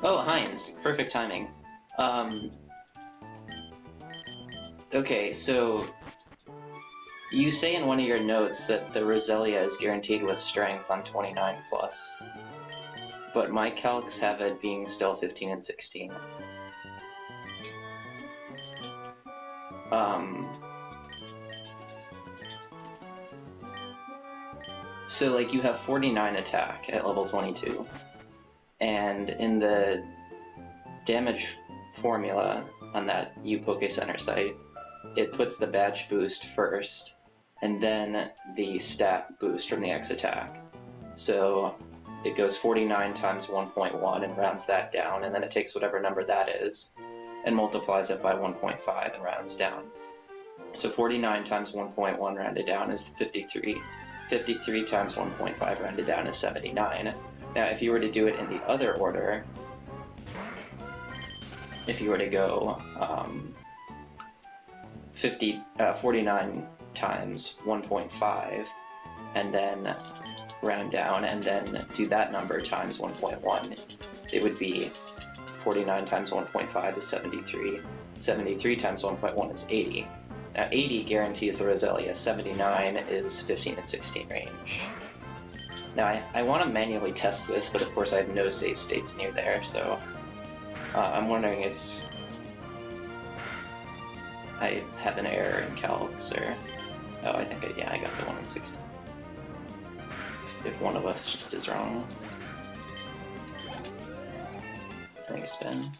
Oh, Heinz. Perfect timing. Okay, so you say in one of your notes that the Roselia is guaranteed with strength on 29+, but my calcs have it being still 15 and 16. So like you have 49 attack at level 22, and in the damage formula on that U-Poke Center site, it puts the badge boost first, and then the stat boost from the X attack. So it goes 49 times 1.1 and rounds that down, and then it takes whatever number that is and multiplies it by 1.5 and rounds down. So 49 times 1.1 rounded down is 53. 53 times 1.5 rounded down is 79. Now, if you were to do it in the other order, if you were to go 49 times 1.5 and then round down and then do that number times 1.1, it would be 49 times 1.5 is 73. 73 times 1.1 is 80. Now 80 guarantees the Roselia, 79 is 15 and 16 range. Now I want to manually test this, but of course I have no save states near there, so I'm wondering if I have an error in calcs, or... Oh, I think I got the 1 in 16. If one of us just is wrong. I think it's been...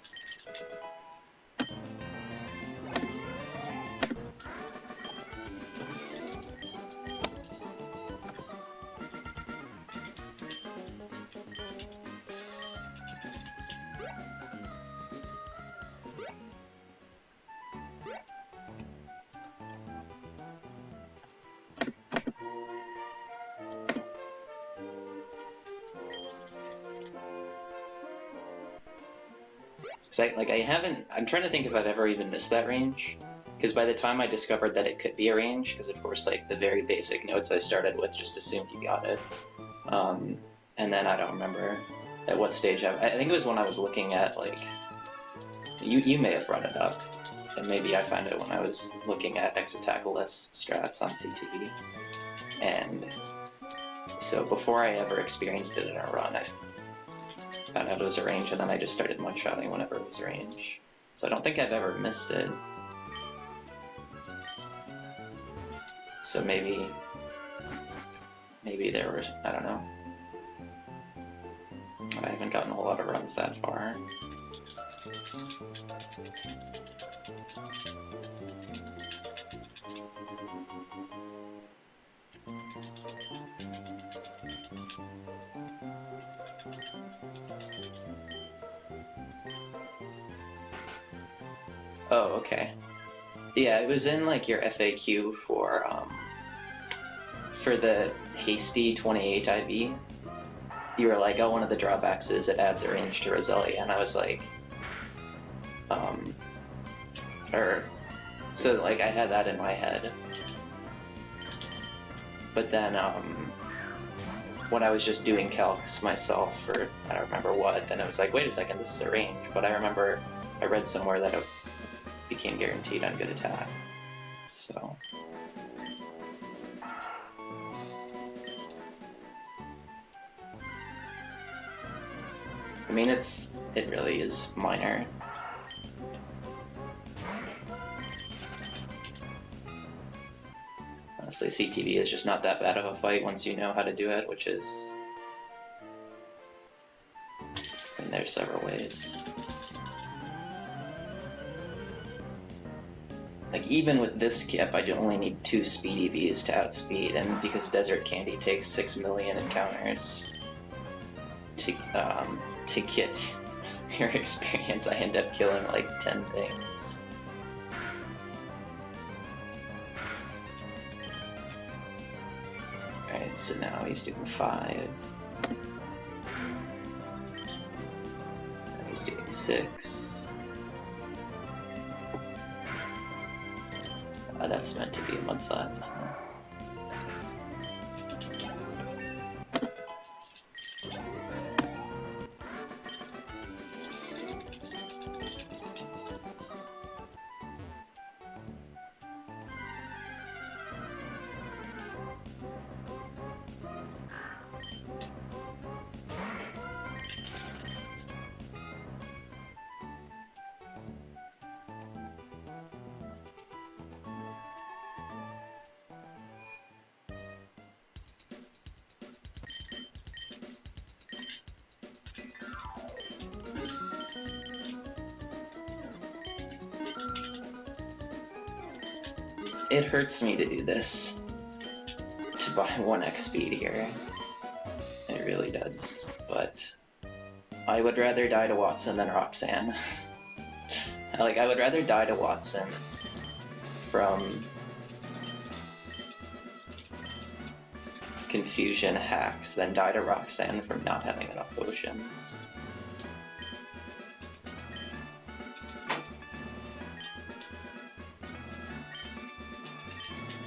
I'm trying to think if I've ever even missed that range, because by the time I discovered that it could be a range, because of course like the very basic notes I started with just assumed you got it, and then I don't remember at what stage I think it was when I was looking at, like, you may have brought it up, and maybe I found it when I was looking at X-Attack-less strats on CTV, and so before I ever experienced it in a run, I found out it was a range, and then I just started one-shotting whenever it was a range. So I don't think I've ever missed it. So maybe there was, I don't know. I haven't gotten a whole lot of runs that far. Oh, okay. Yeah, it was in like your FAQ for the Hasty 28 IV. You were like, oh, one of the drawbacks is it adds a range to Roselia, and I was like, so like I had that in my head. But then when I was just doing calcs myself for I don't remember what, then it was like, wait a second, this is a range. But I remember I read somewhere that it became guaranteed on good attack. So I mean, it really is minor. Honestly, CTV is just not that bad of a fight once you know how to do it, which is... and there's several ways. Like, even with this skip, I only need 2 speed EVs to outspeed, and because Desert Candy takes 6 million encounters to get your experience, I end up killing like 10 things. Alright, so now he's doing 5. And he's doing 6. That's meant to be a mudslap, isn't it? It hurts me to do this, to buy 1x speed here. It really does, but I would rather die to Watson than Roxanne. Like, I would rather die to Watson from confusion hacks than die to Roxanne from not having enough potions.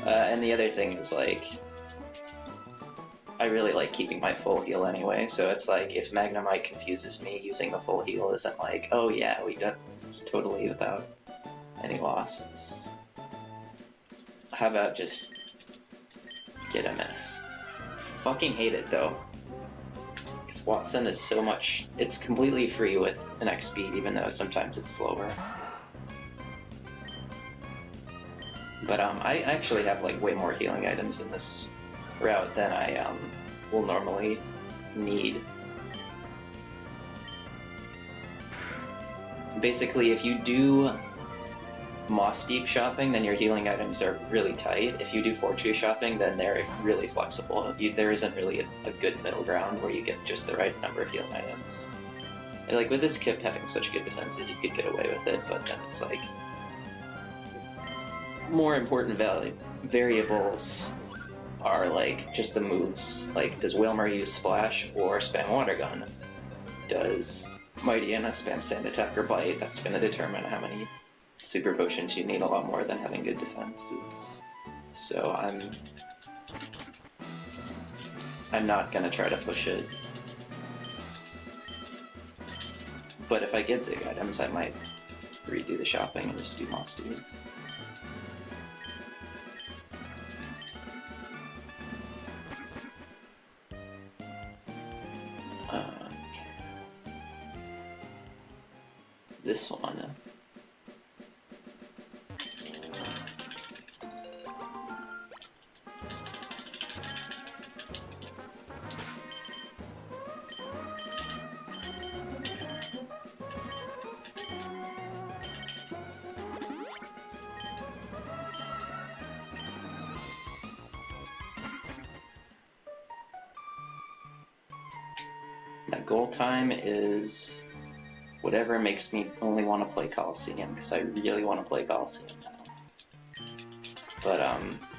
And the other thing is, like, I really like keeping my full heal anyway, so it's like, if Magnemite confuses me, using the full heal isn't like, oh yeah, it's totally without any loss. How about just get a miss? Fucking hate it though. Because Watson is so much, it's completely free with an X speed, even though sometimes it's slower. But I actually have like way more healing items in this route than I will normally need. Basically, if you do Moss Deep shopping, then your healing items are really tight. If you do Fortree shopping, then they're really flexible. There isn't really a good middle ground where you get just the right number of healing items. And like with this Kip having such good defenses, you could get away with it, but then it's like more important variables are like just the moves. Like, does Wilmer use Splash or spam Water Gun? Does Mighty Anna spam Sand Attack or Bite? That's going to determine how many Super Potions you need, a lot more than having good defenses. So I'm not going to try to push it. But if I get Zig items, I might redo the shopping and just do Moss Deep. This one. My goal time is whatever makes me only want to play Coliseum, because I really want to play Coliseum now. But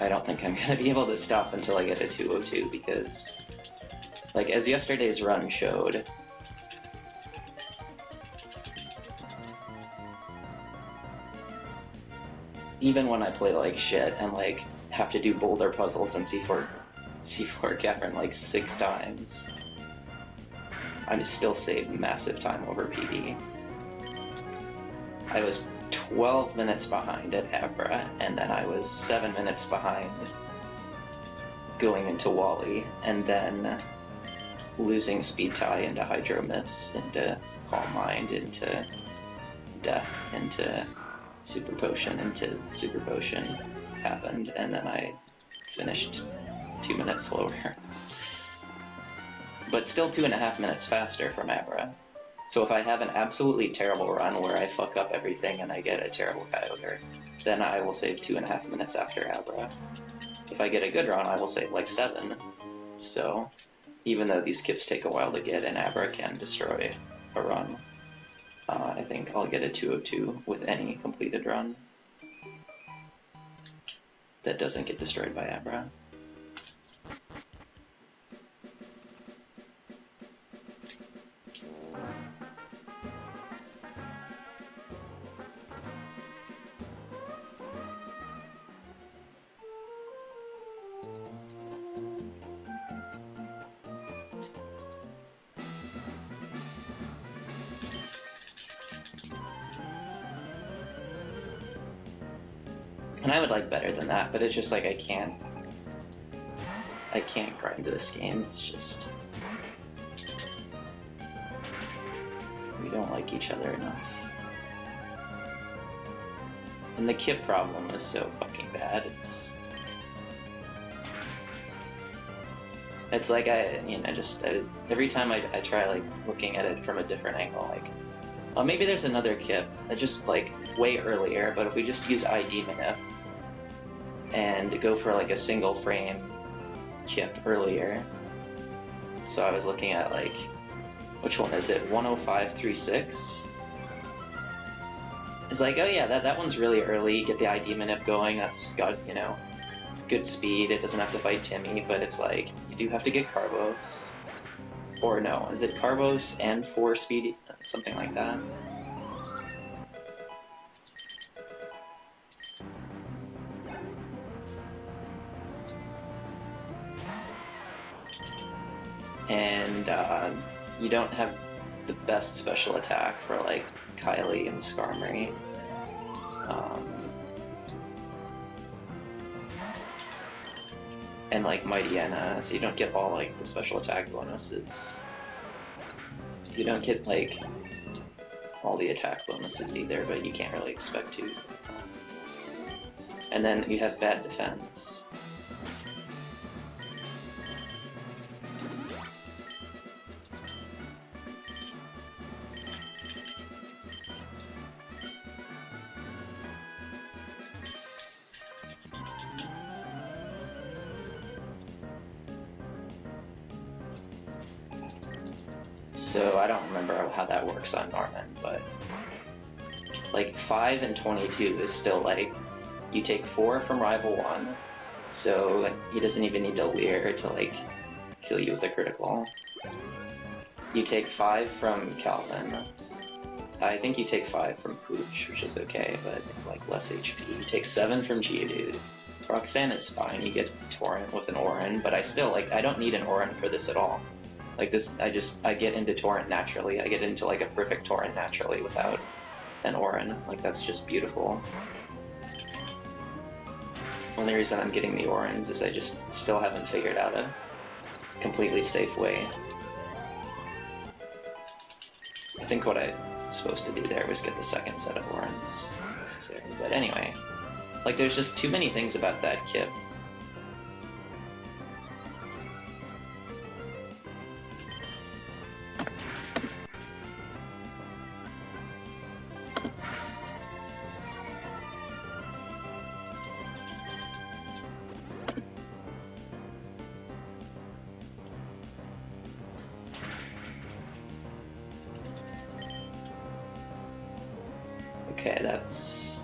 I don't think I'm going to be able to stop until I get a 202, because, like, as yesterday's run showed, even when I play like shit and like have to do boulder puzzles and C4 Cavern like 6 times, I still save massive time over PD. I was 12 minutes behind at Abra, and then I was 7 minutes behind going into Wally, and then losing Speed Tie into Hydro Miss, into Calm Mind, into Death, into Super Potion happened, and then I finished 2 minutes slower. But still 2.5 minutes faster from Abra. So if I have an absolutely terrible run where I fuck up everything and I get a terrible Kyogre, then I will save 2.5 minutes after Abra. If I get a good run, I will save like 7. So even though these Kips take a while to get and Abra can destroy a run, I think I'll get a 202 with any completed run that doesn't get destroyed by Abra. And I would like better than that, but it's just like I can't grind this game. It's just, we don't like each other enough. And the Kip problem is so fucking bad. It's like every time I try like looking at it from a different angle, like, oh, maybe there's another Kip that just like way earlier, but if we just use ID Minif, and go for like a single frame kip earlier. So I was looking at like, which one is it? 10536. It's like, oh yeah, that one's really early. Get the ID manip going. That's got, you know, good speed. It doesn't have to fight Timmy, but it's like you do have to get Carbos. Or no, is it Carbos and 4 speed? Something like that. And you don't have the best special attack for like Kylie and Skarmory. And like Mightyena, so you don't get all like the special attack bonuses. You don't get like all the attack bonuses either, but you can't really expect to. And then you have bad defense. So I don't remember how that works on Norman, but like 5 and 22 is still like, you take 4 from Rival 1, so he doesn't even need to leer to like kill you with a critical. You take 5 from Calvin. I think you take 5 from Pooch, which is okay, but like less HP. You take 7 from Geodude. Roxanne is fine, you get Torrent with an Orin, but I still, like, I don't need an Orin for this at all. Like this, I get into Torrent naturally. I get into like a perfect Torrent naturally without an Orin. Like that's just beautiful. Only reason I'm getting the Orins is I just still haven't figured out a completely safe way. I think what I was supposed to do there was get the second set of Orins necessary. But anyway, like there's just too many things about that kit. Okay, that's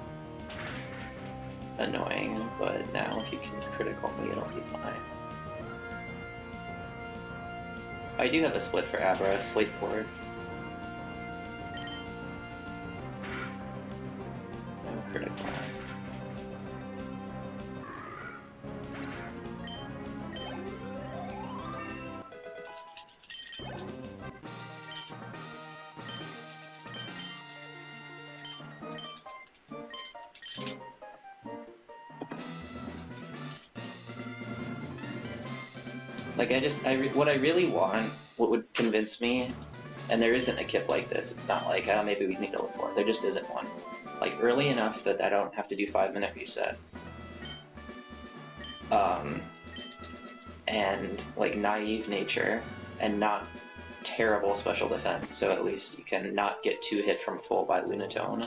annoying, but now if you can critical me, it'll be fine. I do have a split for Abra, Slate forward. No critical. Like what I really want, what would convince me, and there isn't a kit like this, it's not like, oh, maybe we need to look for it, there just isn't one. Like early enough that I don't have to do 5-minute resets. And like naive nature, and not terrible special defense, so at least you can not get 2 hit from full by Lunatone.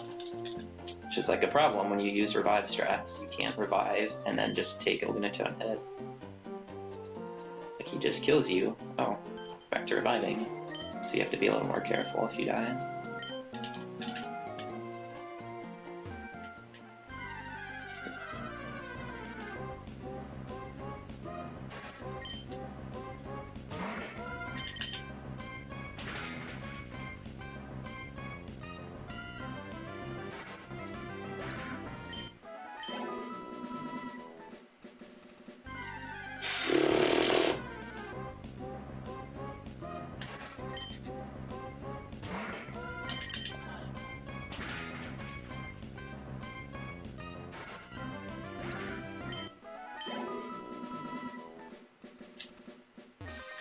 Which is like a problem when you use revive strats, you can't revive and then just take a Lunatone hit. He just kills you. Oh, back to reviving. So you have to be a little more careful if you die.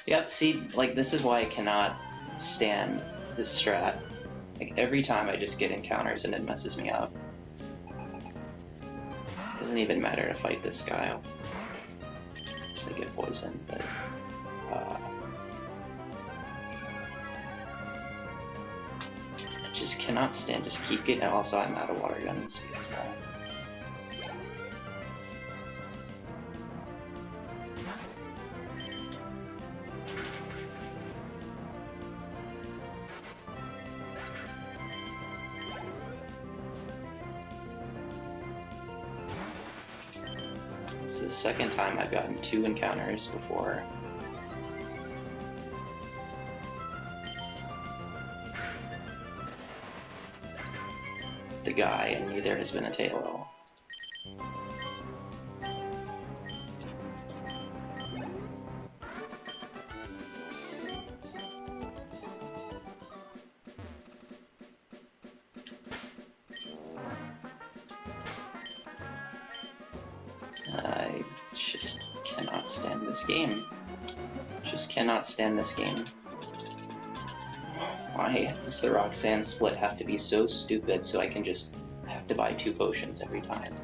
Yep, see, like, this is why I cannot stand this strat. Like, every time I just get encounters and it messes me up. Doesn't even matter to fight this guy. Just to get poisoned, but... I just cannot stand, just keep getting... Also, I'm out of water guns. the second time I've gotten 2 encounters before. The guy, and neither has been a Taillow. I just cannot stand this game. Just cannot stand this game. Why does the Roxanne split have to be so stupid so I can just have to buy 2 potions every time?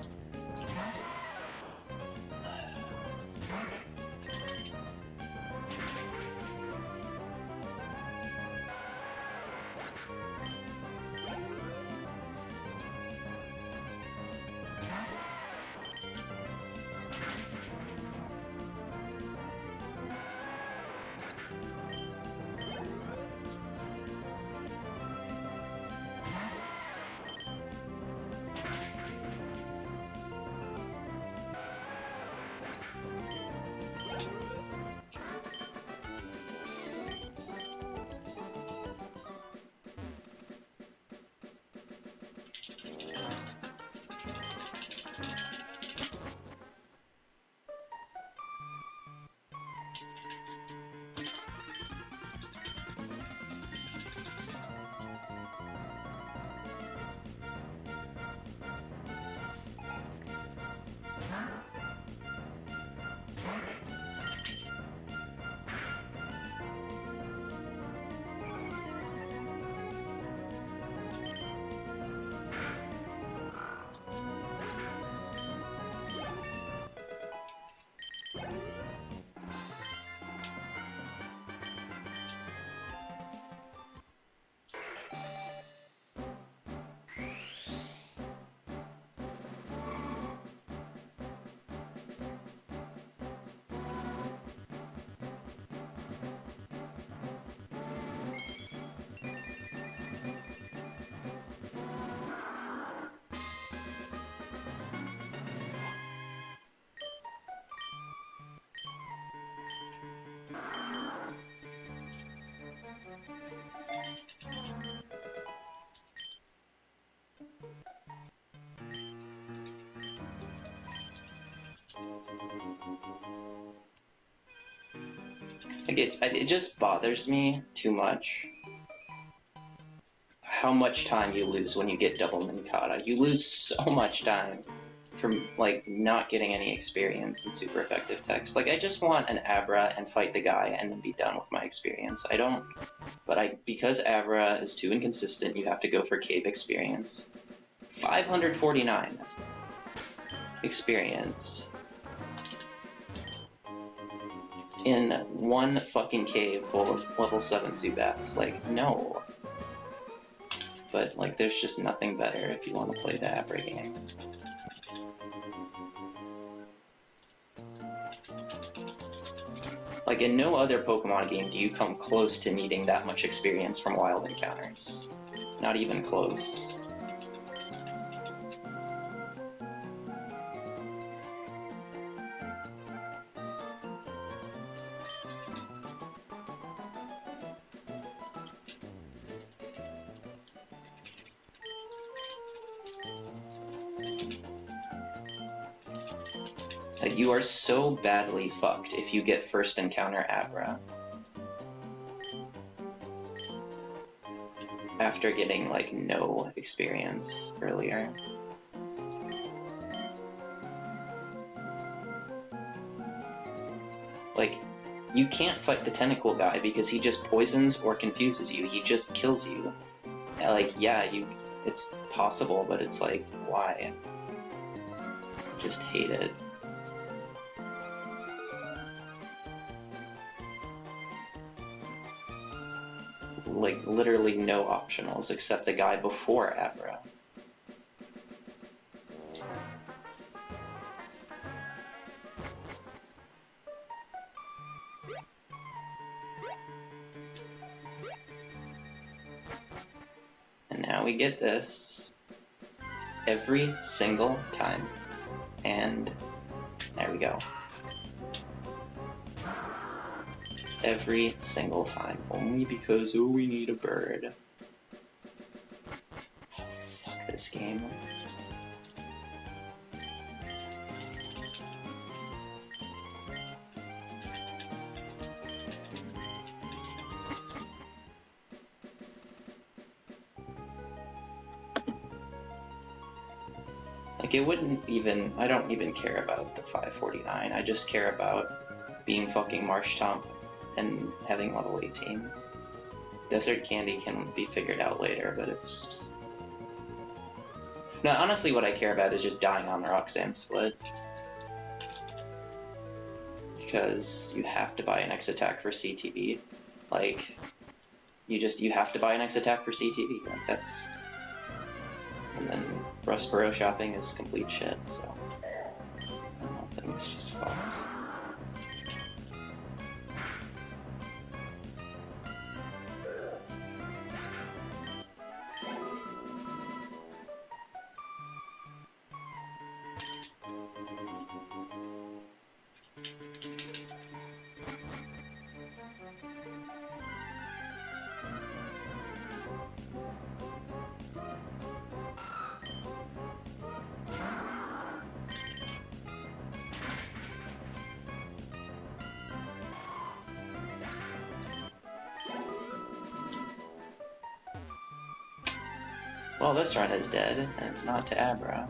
Like it just bothers me too much how much time you lose when you get double Minkata. You lose so much time from like not getting any experience in super effective text. Like I just want an Abra and fight the guy and then be done with my experience. I don't, but because Abra is too inconsistent, you have to go for cave experience. 549 experience in one fucking cave full of level 7 Zubats. Like, no. But, like, there's just nothing better if you want to play the Abra game. Like, in no other Pokemon game do you come close to needing that much experience from wild encounters. Not even close. Like, you are so badly fucked if you get first encounter Abra after getting, like, no experience earlier. Like, you can't fight the tentacle guy because he just poisons or confuses you. He just kills you. Like, yeah, it's possible, but it's like, why? I just hate it. Like, literally no optionals except the guy before Abra. And now we get this every single time. And There we go. Every single time. Only because, oh, we need a bird. Fuck this game. Like, it wouldn't even, I don't even care about the 549, I just care about being fucking Marshtomp and having level 18. Desert Candy can be figured out later, but it's just... No, honestly what I care about is just dying on the Roxanne split. Because you have to buy an X attack for CTB. Like, you have to buy an X attack for CTB, like that's... And then Rustboro shopping is complete shit, so I don't think it's just fucked. Well, this run is dead, and it's not to Abra.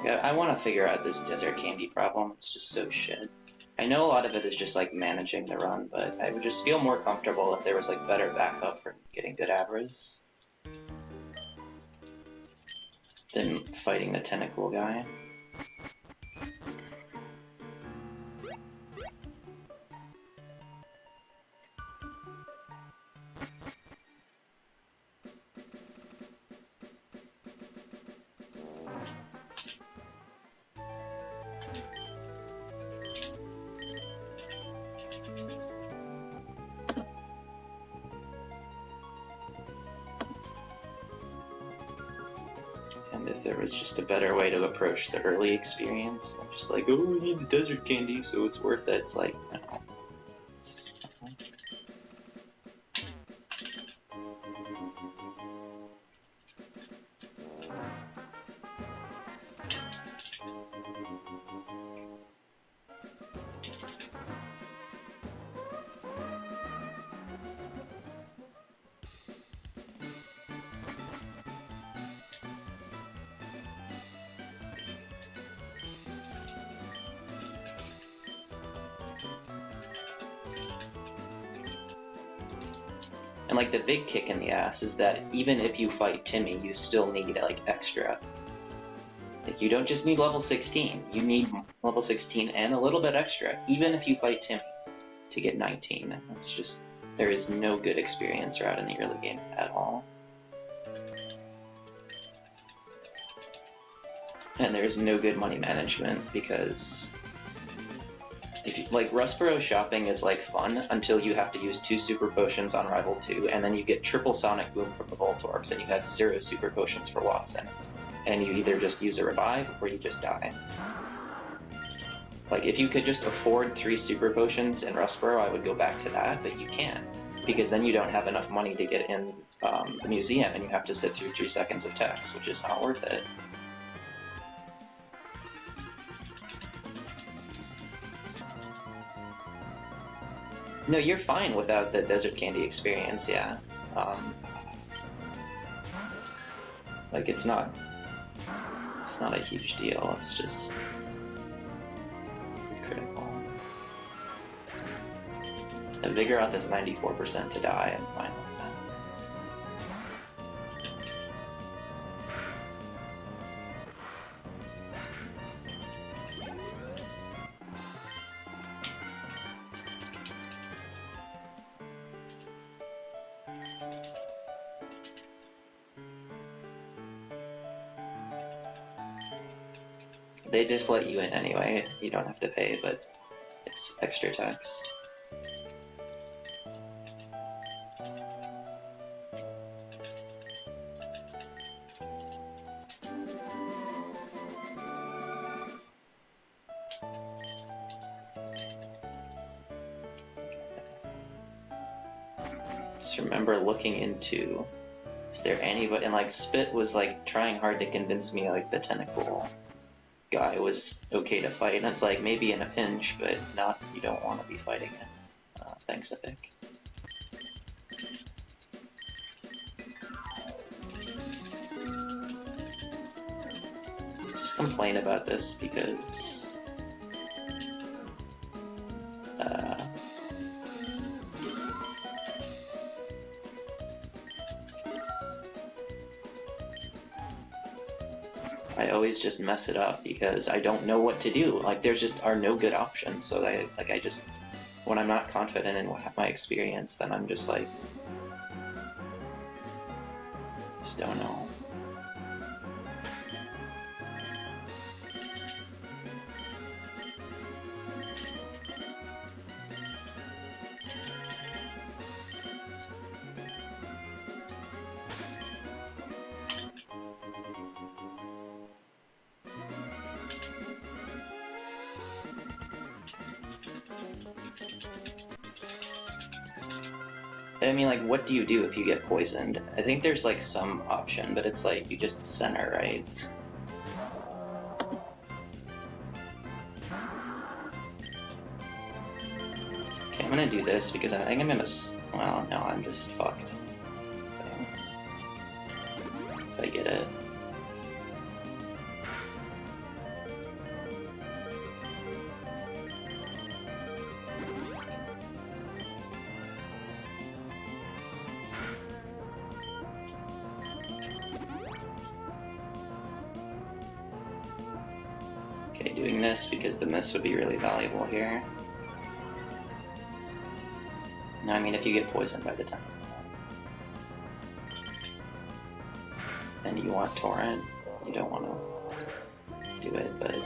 Yeah, I want to figure out this Desert Candy problem. It's just so shit. I know a lot of it is just like managing the run, but I would just feel more comfortable if there was like better backup for getting good Abras than fighting the tentacle guy. And if there was just a better way to approach the early experience, just like, oh, we need the Desert Candy, so it's worth it. It's like, no. And like the big kick in the ass is that even if you fight Timmy, you still need like extra. Like you don't just need level 16, you need level 16 and a little bit extra, even if you fight Timmy. to get 19. It's just, there is no good experience route in the early game at all. And there's no good money management because if you, like, Rustboro shopping is like fun until you have to use 2 super potions on Rival 2, and then you get triple Sonic Boom from the Voltorbs, and you have 0 super potions for Watson. And you either just use a revive or you just die. Like, if you could just afford 3 super potions in Rustboro, I would go back to that, but you can't, because then you don't have enough money to get in the museum, and you have to sit through 3 seconds of text, which is not worth it. No, you're fine without the Desert Candy experience, yeah. Like, it's not a huge deal, it's just critical. The Vigoroth is 94% to die, I'm fine with that. They just let you in anyway, you don't have to pay, but it's extra text. Just remember looking into, is there anybody, and like Spit was like trying hard to convince me like the tentacle guy was okay to fight, and it's like maybe in a pinch, but not, you don't want to be fighting it. Thanks, Epic. Just complain about this because I always just mess it up because I don't know what to do. Like, there just are no good options. So I just, when I'm not confident in my experience, then I'm just like, just don't know. I mean, like, what do you do if you get poisoned? I think there's, like, some option, but it's like, you just center, right? Okay, I'm gonna do this because I think I'm gonna... Well, no, I'm just fucked. If I get it. Okay, doing this because the miss would be really valuable here. No, I mean, if you get poisoned by the time. And you want Torrent, you don't want to do it, but...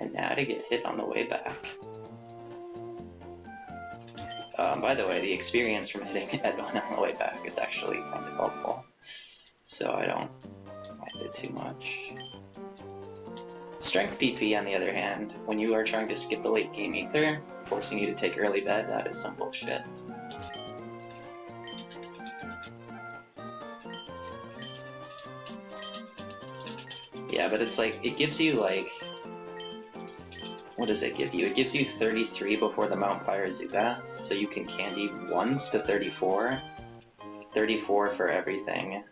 And now to get hit on the way back. By the way, the experience from hitting Edwin on the way back is actually kind of helpful, so I don't mind it too much. Strength PP, on the other hand, when you are trying to skip the late game ether, forcing you to take early bed, that is some bullshit. Yeah, but it's like, it gives you like, what does it give you? It gives you 33 before the Mount Fire Zubats, so you can candy once to 34. 34 for everything,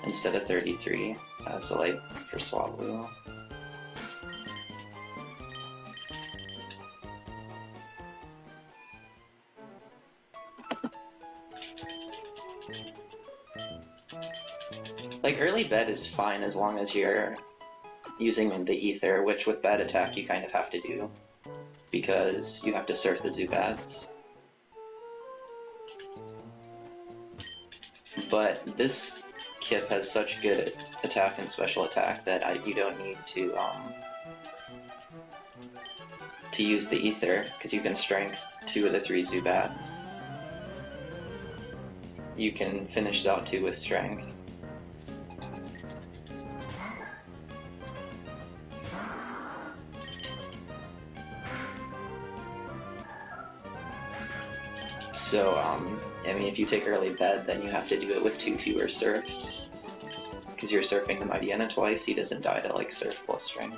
instead of 33. So like, for Swablu. Like, early bed is fine as long as you're using the ether, which with bad attack you kind of have to do, because you have to surf the Zubats. But this Kip has such good attack and special attack that you don't need to use the ether, because you can strength 2 of the 3 Zubats. You can finish Zao 2 with strength. So, I mean, if you take early bed, then you have to do it with 2 fewer surfs. Because you're surfing the Mightyena twice, he doesn't die to, like, surf plus strength.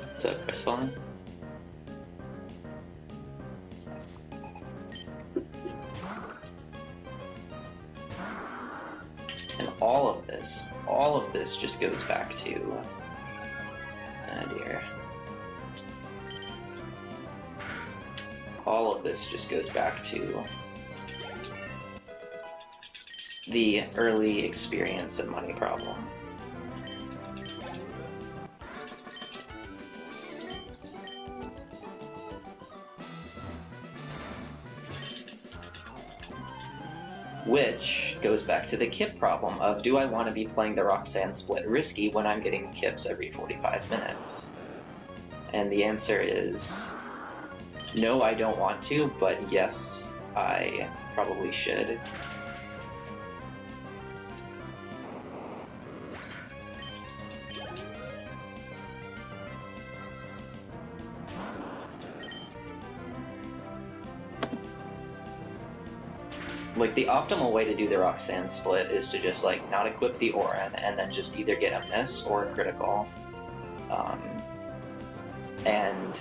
What's up, Crestfallen? And all of this just goes back to, oh dear. All of this just goes back to the early experience and money problem. Which goes back to the Kip problem of, do I want to be playing the Roxanne split risky when I'm getting Kips every 45 minutes? And the answer is, no, I don't want to, but yes, I probably should. Like, the optimal way to do the Roxanne split is to just, like, not equip the Orin, and then just either get a miss or a critical. And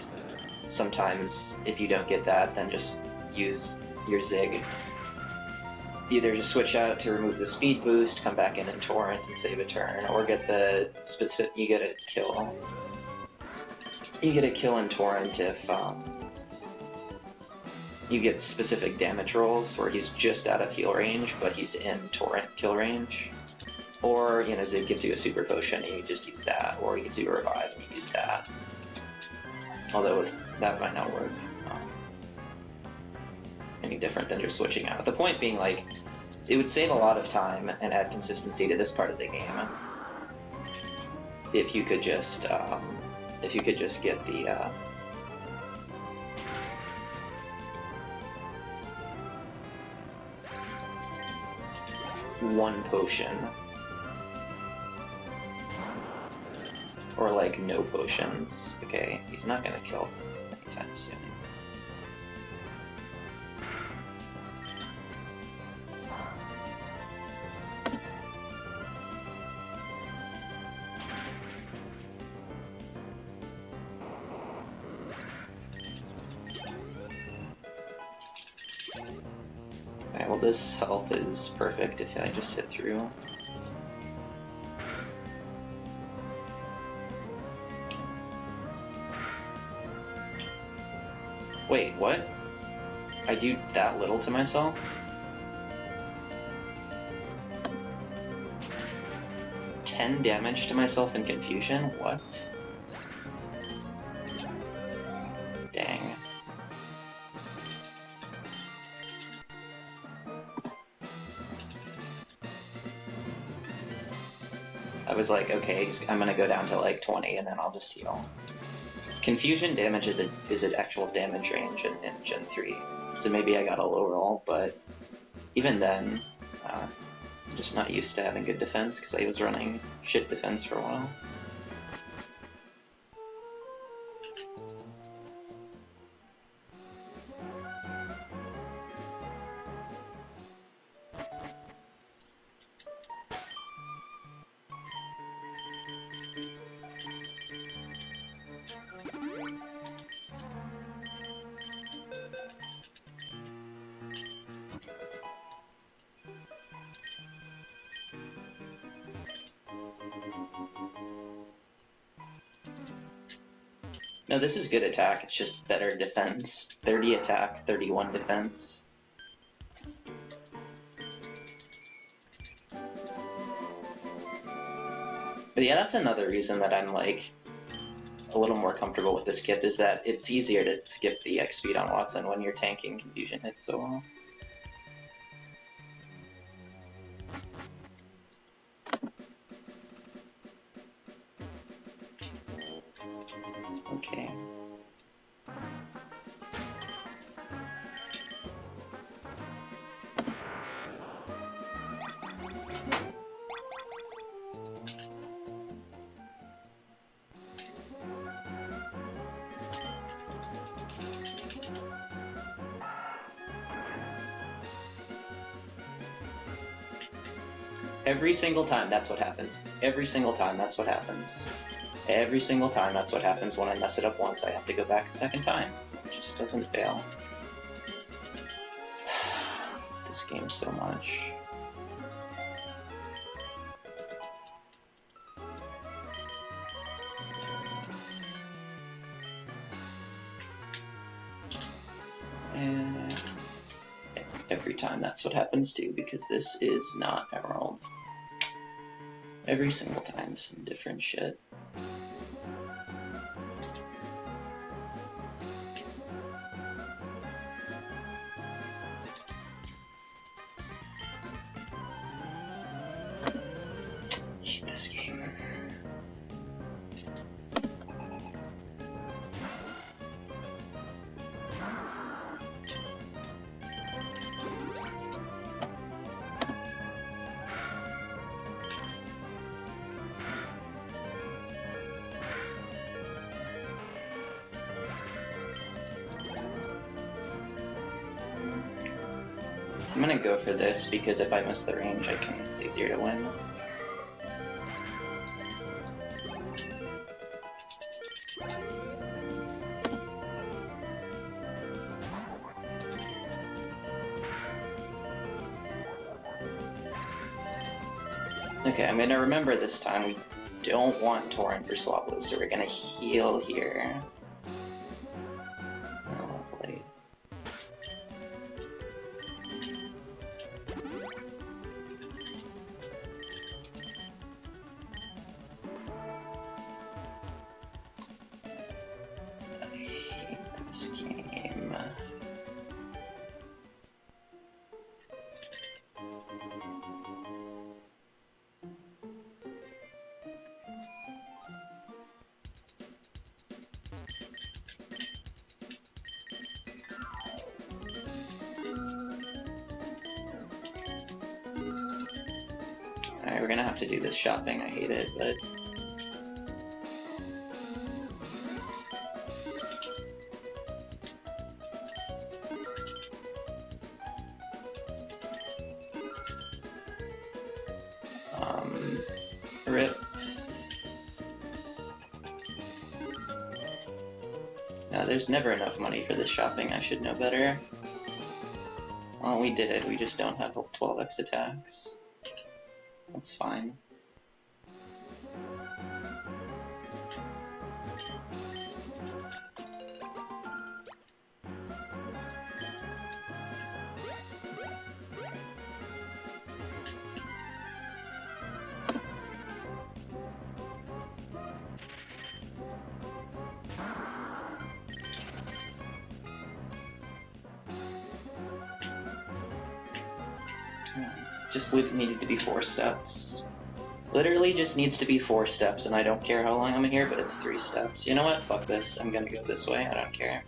sometimes, if you don't get that, then just use your Zig. Either just switch out to remove the speed boost, come back in and Torrent and save a turn, or get the specific, you get a kill. You get a kill in Torrent if, you get specific damage rolls where he's just out of heal range, but he's in Torrent kill range. Or, you know, Zig gives you a super potion and you just use that, or he gives you a revive and you use that. Although that might not work any different than just switching out. The point being, like, it would save a lot of time and add consistency to this part of the game if you could just get the one potion, or like no potions. Okay, he's not gonna kill anytime soon. Alright, well, this health is perfect if I just hit through. Wait, what? I do that little to myself? 10 damage to myself in confusion? What? Dang. I was like, okay, I'm gonna go down to like 20 and then I'll just heal. Confusion damage is an actual damage range in Gen 3, so maybe I got a low roll, but even then, I'm just not used to having good defense because I was running shit defense for a while. No, this is good attack, it's just better defense. 30 attack, 31 defense. But yeah, that's another reason that I'm like a little more comfortable with the skip, is that it's easier to skip the X speed on Watson when you're tanking confusion hits so well. Okay. Every single time, that's what happens. Every single time, that's what happens. Every single time, that's what happens. When I mess it up once, I have to go back a second time. It just doesn't fail. This game so much. And every time, that's what happens too, because this is not Emerald. Every single time, some different shit. Hate this game. I'm gonna go for this because if I miss the range, it's easier to win. Okay, I'm gonna remember this time we don't want Torrent for Swablu, so we're gonna heal here. Alright, we're gonna have to do this shopping. I hate it, but... rip. No, there's never enough money for this shopping. I should know better. Well, we did it. We just don't have 12x attacks. That's fine. Just needed to be 4 steps. Literally just needs to be 4 steps, and I don't care how long I'm here, but it's 3 steps. You know what? Fuck this. I'm gonna go this way. I don't care.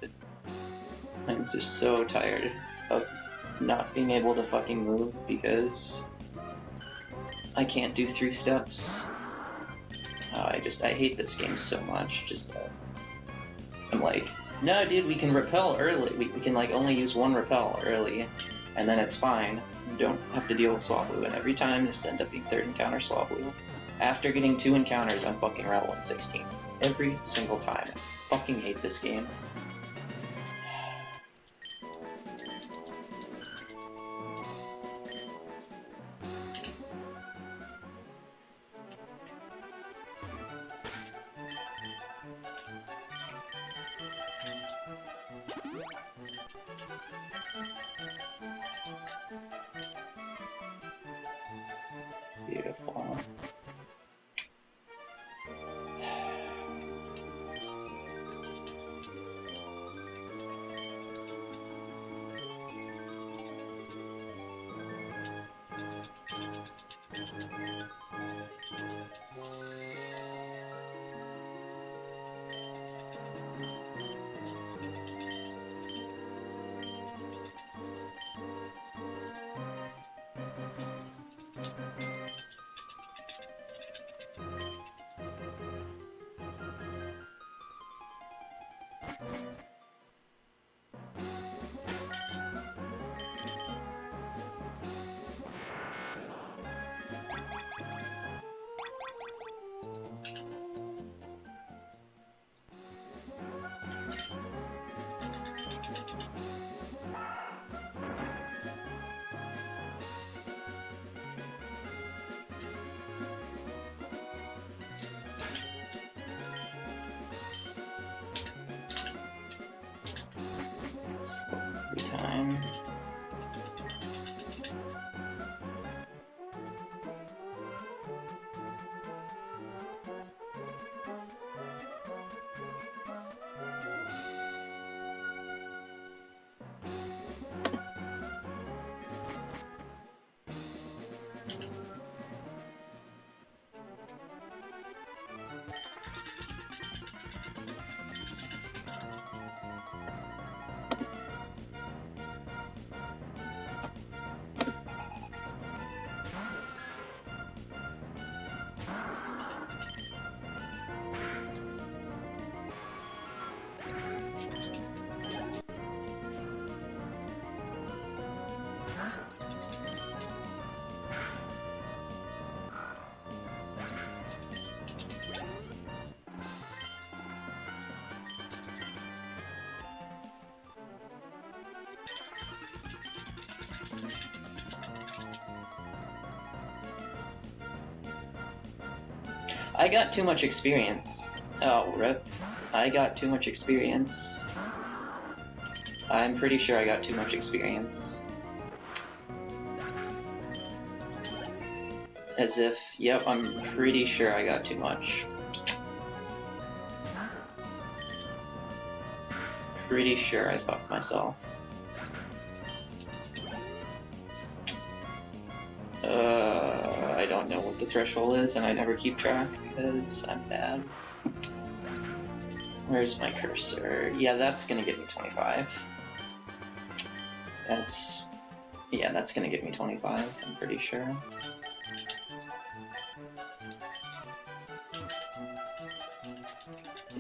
I'm just so tired of not being able to fucking move because I can't do 3 steps. I hate this game so much. I'm like, no, dude, we can repel early. We can like only use 1 repel early, and then it's fine. You don't have to deal with Swablu, and every time just end up being 3rd encounter Swablu. After getting 2 encounters, I'm fucking Route 116. Every single time. I fucking hate this game. Beautiful. Every time. I got too much experience. Oh, rip. I got too much experience. I'm pretty sure I got too much experience. As if, yep, I'm pretty sure I got too much. Pretty sure I fucked myself. I don't know what the threshold is, and I never keep track because I'm bad. Where's my cursor? Yeah, that's gonna get me 25. That's gonna get me 25, I'm pretty sure.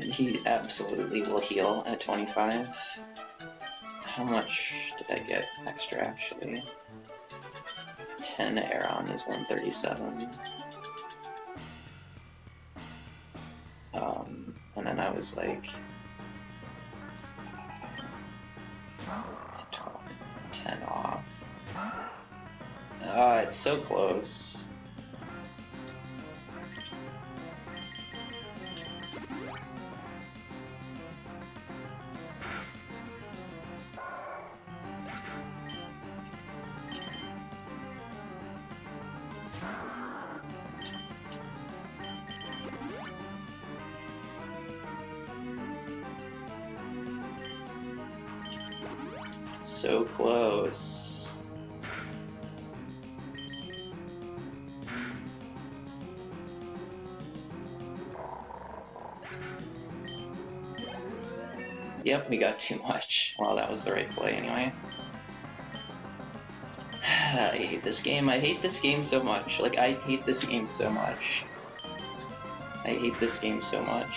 He absolutely will heal at 25. How much did I get extra, actually? 10 Aeron is 137. And then I was like 10 off. It's so close. So close. Yep, we got too much. Well, that was the right play anyway. I hate this game. I hate this game so much. Like, I hate this game so much. I hate this game so much.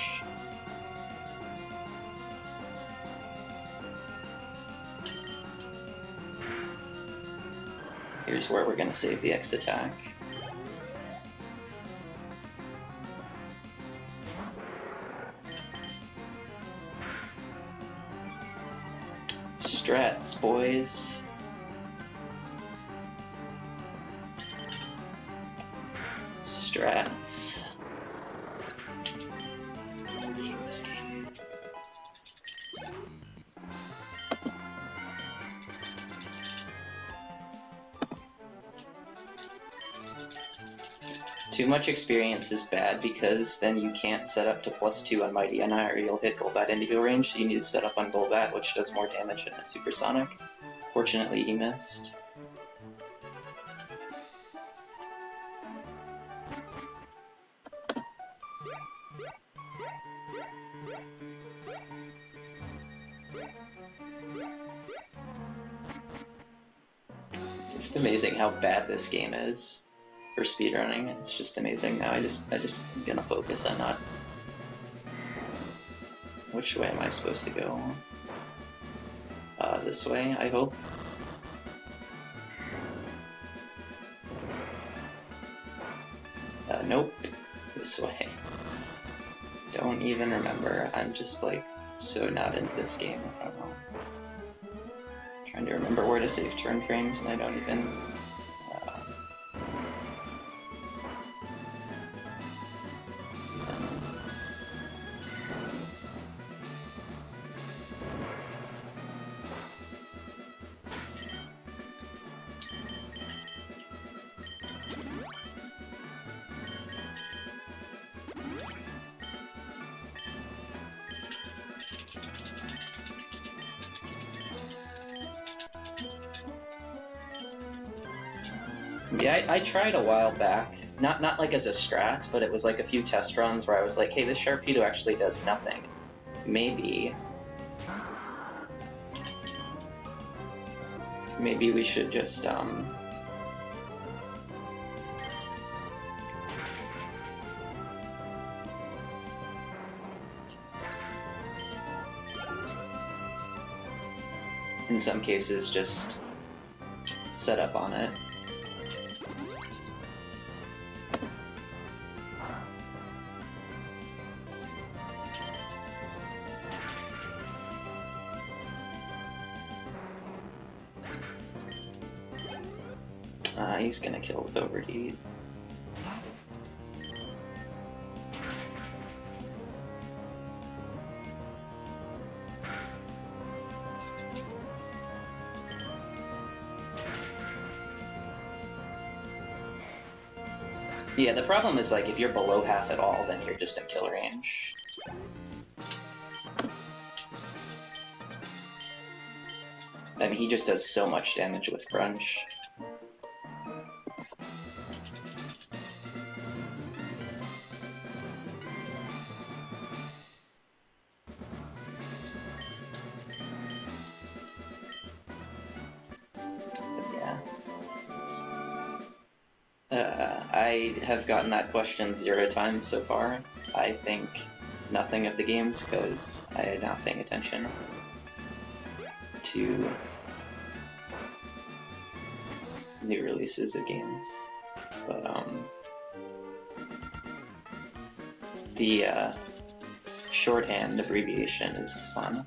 Here's where we're gonna save the X attack. Strats, boys. Strats. I hate this game. Too much experience is bad because then you can't set up to +2 on Mighty Enna or you'll hit Golbat into heal range, so you need to set up on Golbat, which does more damage than a Supersonic. Fortunately, he missed. It's just amazing how bad this game is for speedrunning. It's just amazing. Now I just am gonna focus on not. Which way am I supposed to go? This way, I hope. Nope. This way. Don't even remember. I'm just like so not into this game. I don't know. Trying to remember where to save turn frames, and I don't even. Yeah, I tried a while back, not like as a strat, but it was like a few test runs where I was like, hey, this Sharpedo actually does nothing. Maybe we should just, in some cases, just set up on it. He's gonna kill with overheat. Yeah, the problem is like if you're below half at all, then you're just in kill range. I mean, he just does so much damage with Crunch. I have gotten that question 0 times so far. I think nothing of the games because I am not paying attention to new releases of games. But the shorthand abbreviation is fun.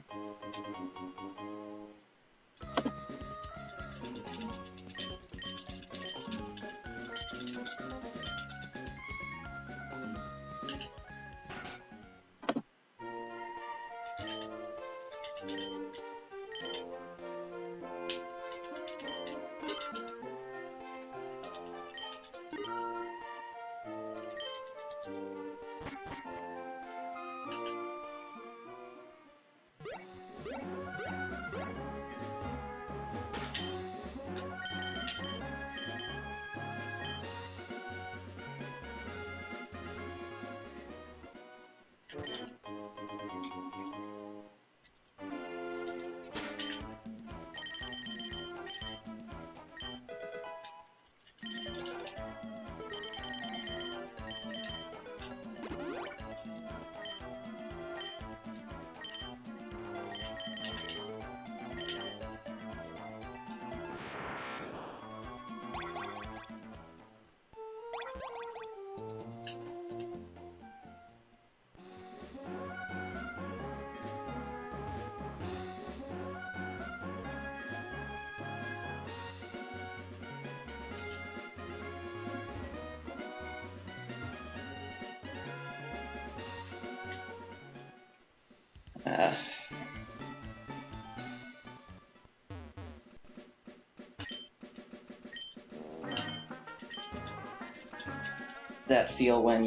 That feel when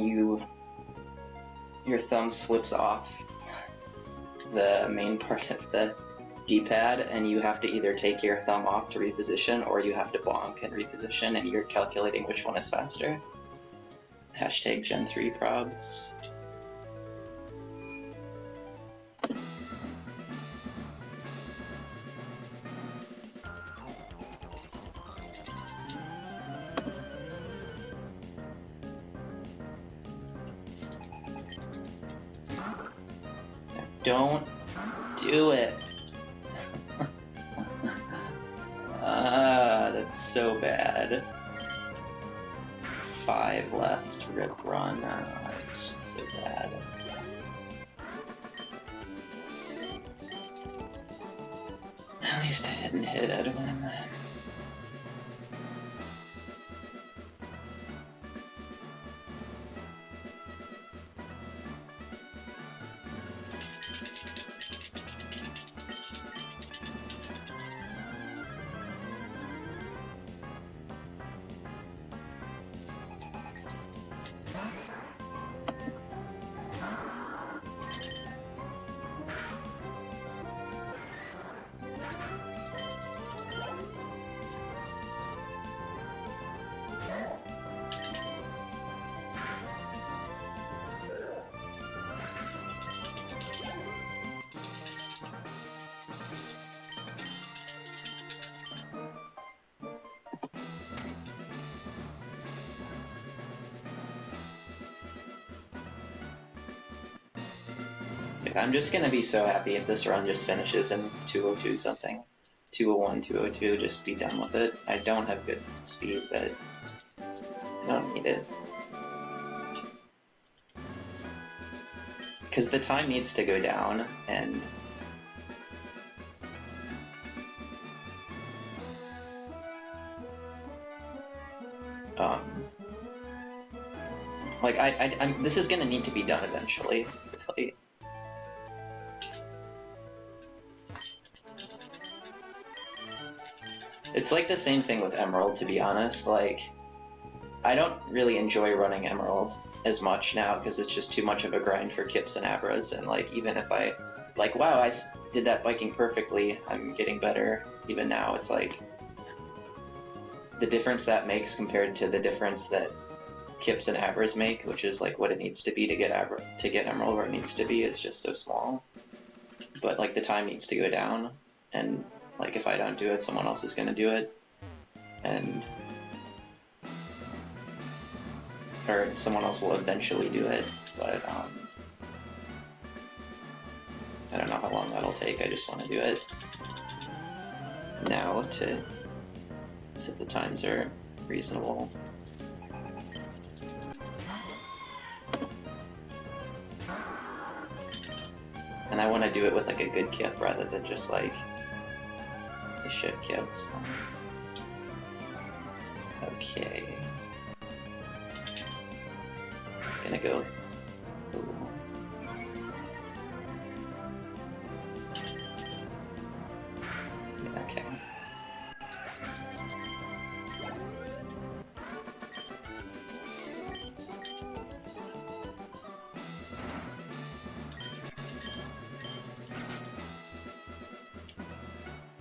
your thumb slips off the main part of the D-pad and you have to either take your thumb off to reposition or you have to bonk and reposition and you're calculating which one is faster. Hashtag Gen 3 probs. Don't do it. That's so bad. 5 left, rip run. It's just so bad. At least I didn't hit Edwin. I'm just gonna be so happy if this run just finishes in 202 something. 201, 202, just be done with it. I don't have good speed, but I don't need it. Because the time needs to go down, and like I'm this is gonna need to be done eventually. Really. It's like the same thing with Emerald, to be honest. Like, I don't really enjoy running Emerald as much now because it's just too much of a grind for Kips and Abras, and like even if I like, wow, I did that biking perfectly, I'm getting better. Even now, it's like the difference that makes compared to the difference that Kips and Abras make, which is like what it needs to be to get Emerald where it needs to be, is just so small. But like the time needs to go down, and like if I don't do it, someone else is gonna do it, and or someone else will eventually do it. But I don't know how long that'll take. I just want to do it now to see if the times are reasonable. And I want to do it with like a good kip rather than just like a shit kip. So. Okay. Gonna go. Ooh. Okay.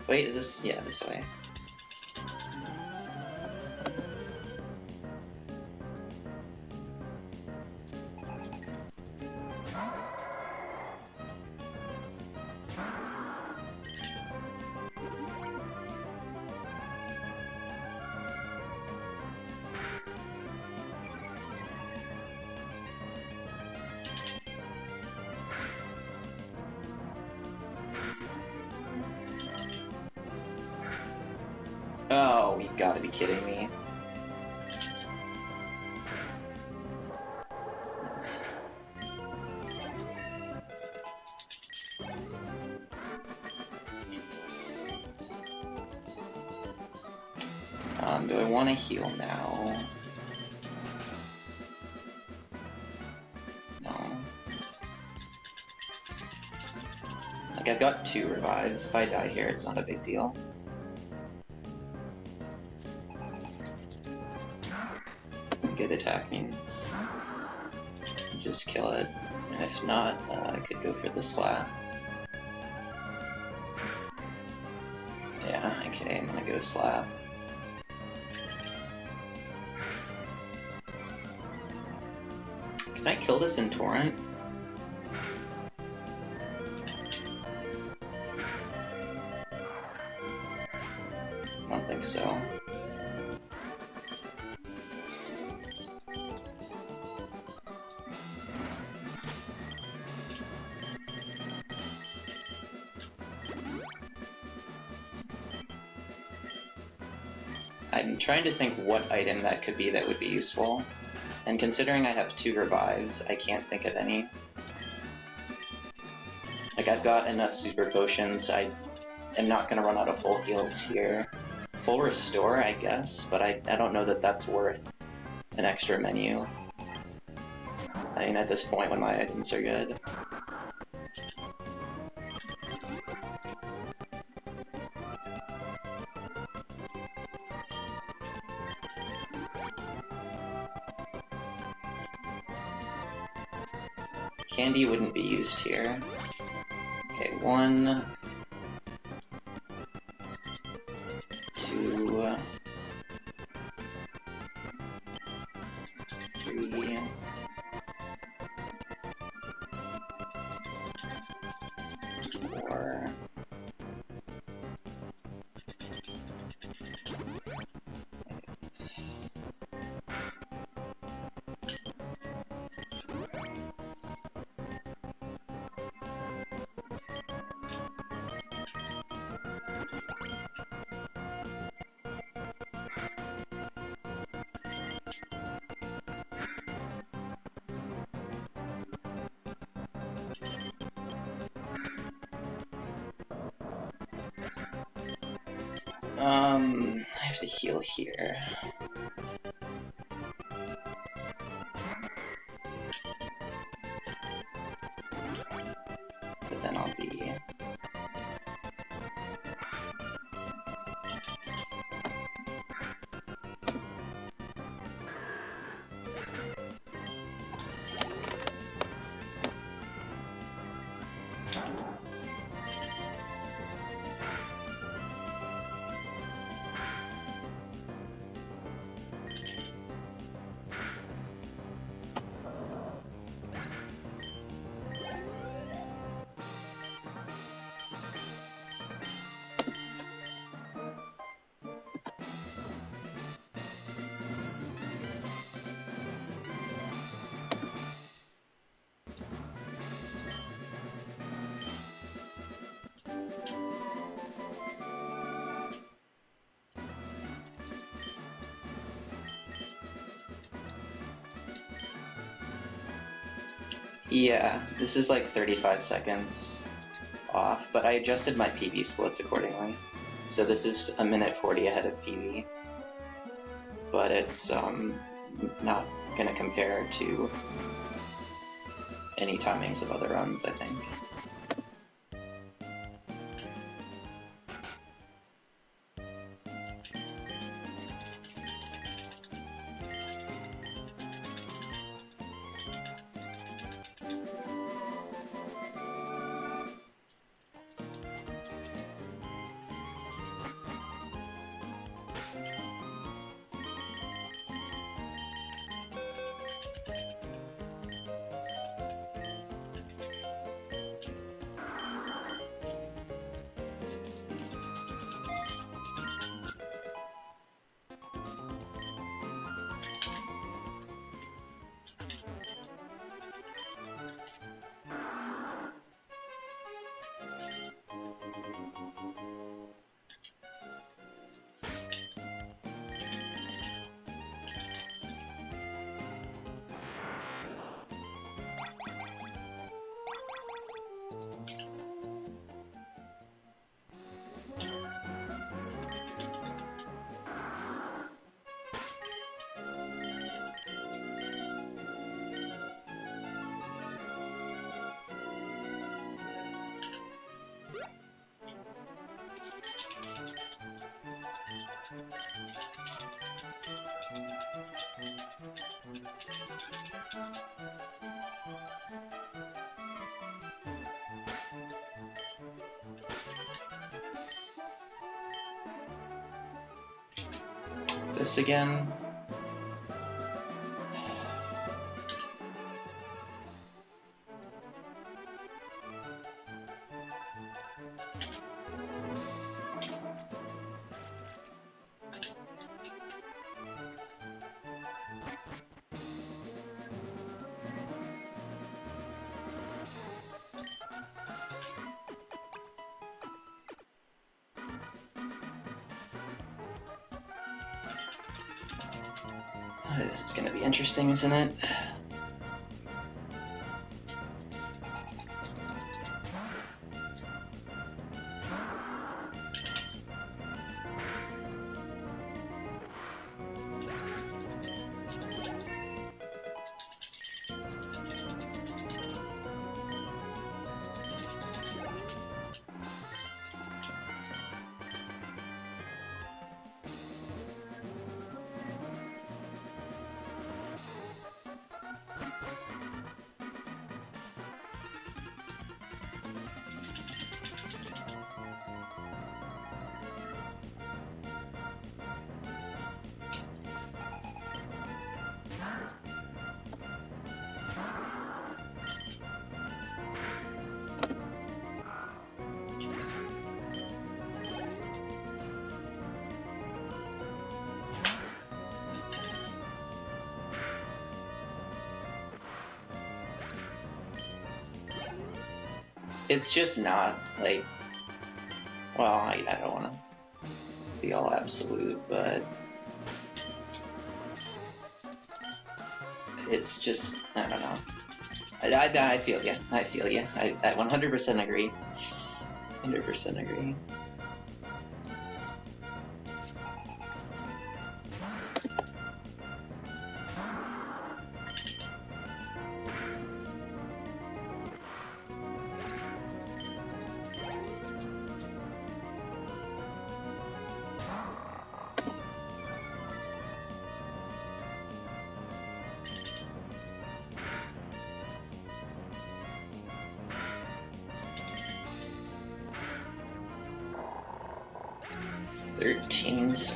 Wait, is this? Yeah, this way. Oh, you gotta be kidding me. Do I want to heal now? No. Like, I've got 2 revives. If I die here, it's not a big deal. Good attack means just kill it. And if not, I could go for the slap. Yeah, okay, I'm gonna go slap. Can I kill this in Torrent? I don't think so. I'm trying to think what item that could be that would be useful. And considering I have 2 revives, I can't think of any. Like, I've got enough super potions, I am not going to run out of full heals here. Full restore, I guess, but I don't know that that's worth an extra menu. I mean, at this point when my items are good. Candy wouldn't be used here. Okay, 1, 2, 3, 4. I have to heal here. But then I'll be... Yeah, this is like 35 seconds off, but I adjusted my PV splits accordingly. So this is 1:40 ahead of PV, but it's not gonna compare to any timings of other runs, I think. this again. This is going to be interesting, isn't it? It's just not, like, well, I don't want to be all absolute, but it's just, I don't know. I feel you. I feel you. I 100% agree. 100% agree. Thirteens.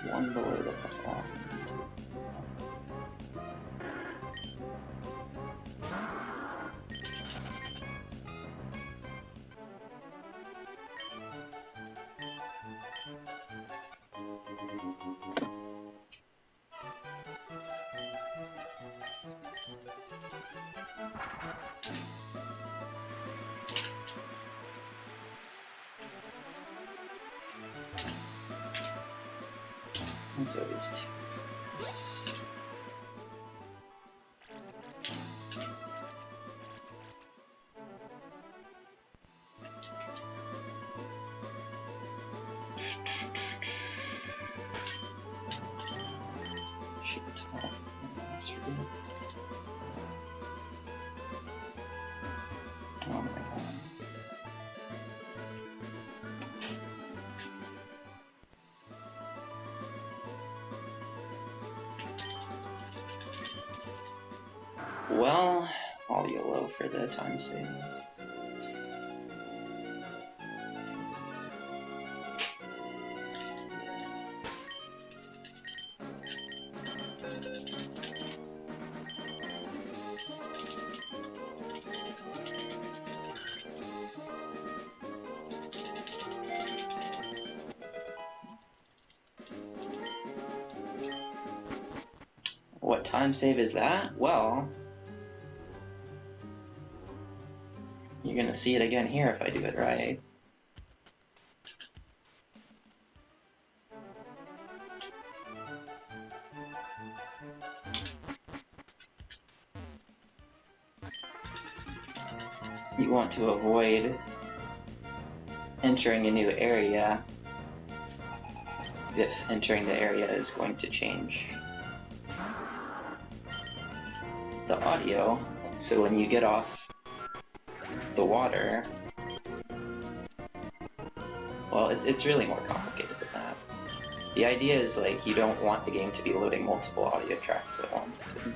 one below the pedal. And so these two. Oh my god. Well, all YOLO for the time save. What time save is that? Well, you're gonna see it again here if I do it right. You want to avoid entering a new area if entering the area is going to change the audio. So when you get off the water, well, it's really more complicated than that. The idea is like you don't want the game to be loading multiple audio tracks at once. And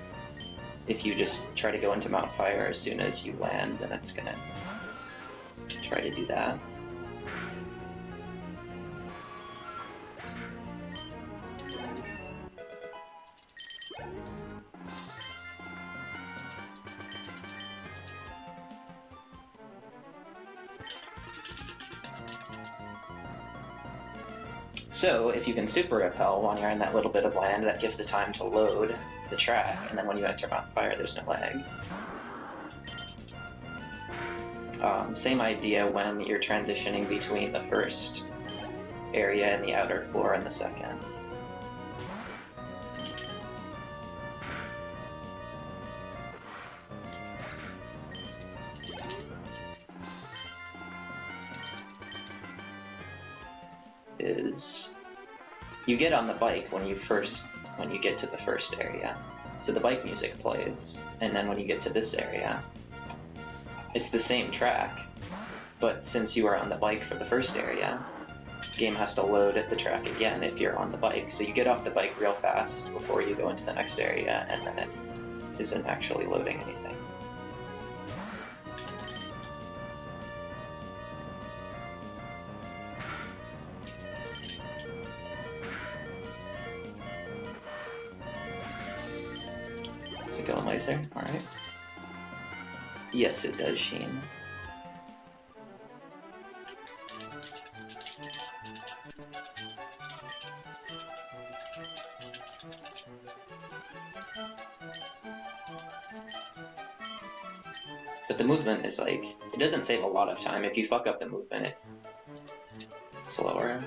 if you just try to go into Mount Fire as soon as you land, then it's gonna try to do that. So, if you can super repel when you're in that little bit of land, that gives the time to load the track, and then when you enter Mount Fire, there's no lag. Same idea when you're transitioning between the first area and the outer floor and the second. Is you get on the bike when you get to the first area. So the bike music plays, and then when you get to this area, it's the same track, but since you are on the bike for the first area, the game has to load the track again if you're on the bike. So you get off the bike real fast before you go into the next area, and then it isn't actually loading anything. Is it going laser? Alright. Yes, it does, Sheen. But the movement is like, it doesn't save a lot of time. If you fuck up the movement, it's slower.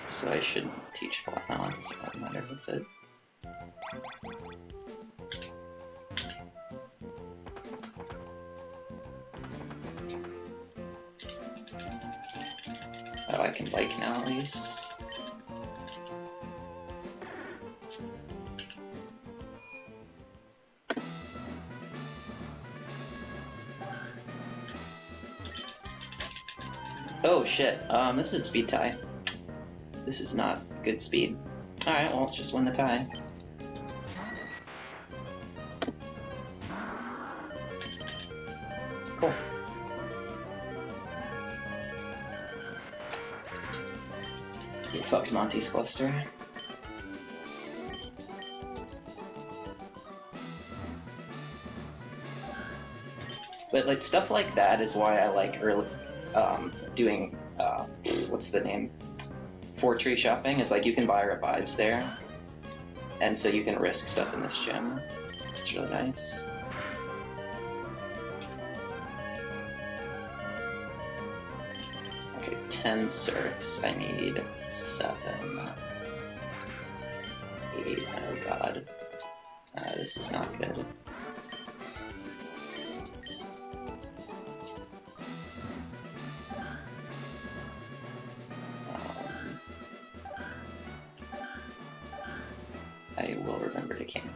So I should teach flat balance, what matter with it. Oh, I can bike now at least. Oh shit, this is a speed tie. This is not good speed. Alright, well, let's just win the tie. Cool. You fucked Monty's cluster. But like stuff like that is why I like early, doing what's the name? Tree shopping is like you can buy revives there, and so you can risk stuff in this gym. It's really nice. Okay, 10 circs. I need 7, 8. Oh god, this is not good. I will remember to king.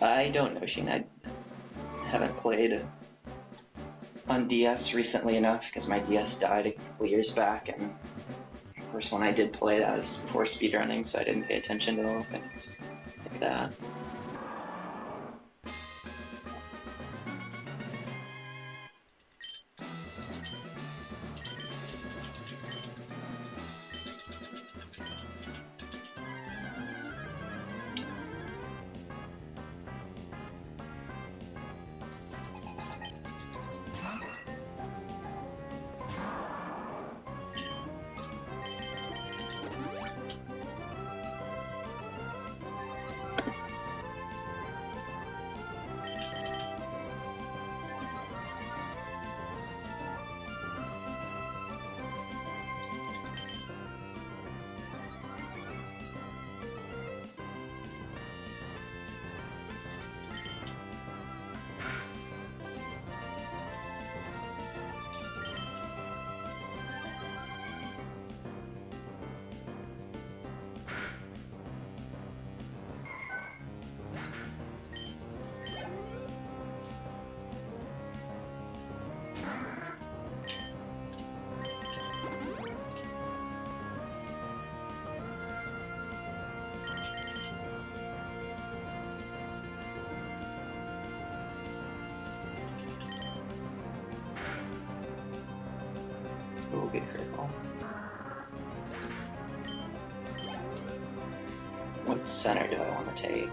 I don't know, Sheen. I haven't played on DS recently enough because my DS died a couple years back, and of course when I did play that was before speedrunning, so I didn't pay attention to little things like that. Ooh, good critical. What center do I want to take?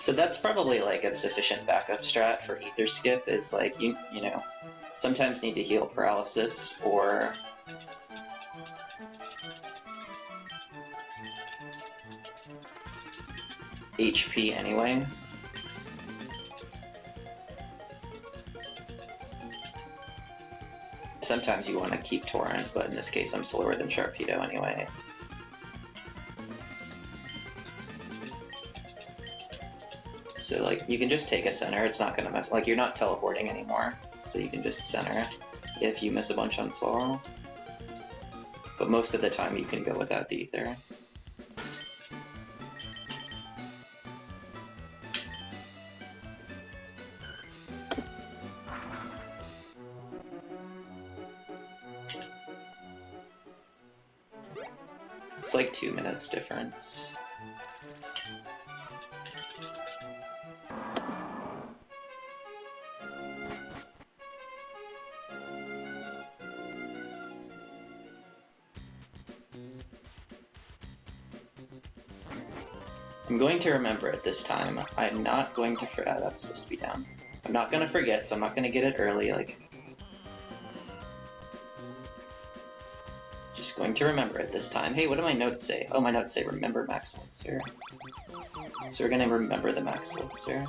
So that's probably like a sufficient backup strat for ether skip, is like you know, sometimes need to heal paralysis or HP anyway. Sometimes you want to keep Torrent, but in this case I'm slower than Sharpedo anyway. So like, you can just take a center, it's not gonna mess, like you're not teleporting anymore, so you can just center if you miss a bunch on swallow. But most of the time you can go without the ether. It's like 2 minutes difference. I'm going to remember it this time. I'm not going to that's supposed to be down. I'm not gonna forget, so I'm not gonna get it early, like... Just going to remember it this time. Hey, what do my notes say? Oh, my notes say remember Max Elixir. So we're gonna remember the Max Elixir.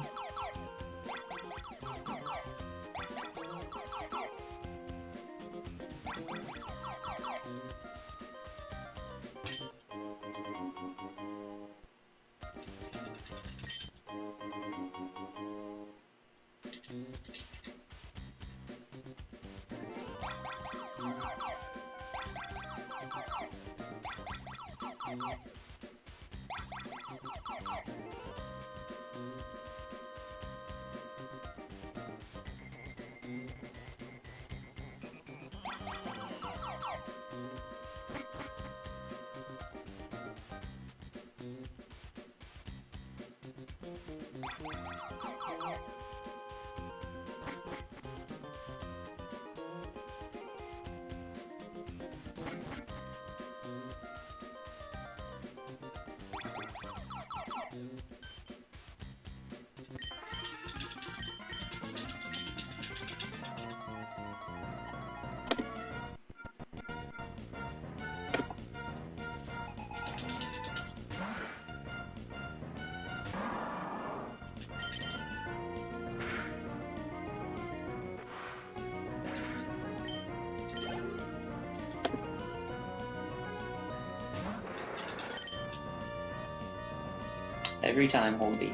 Every time, hold B.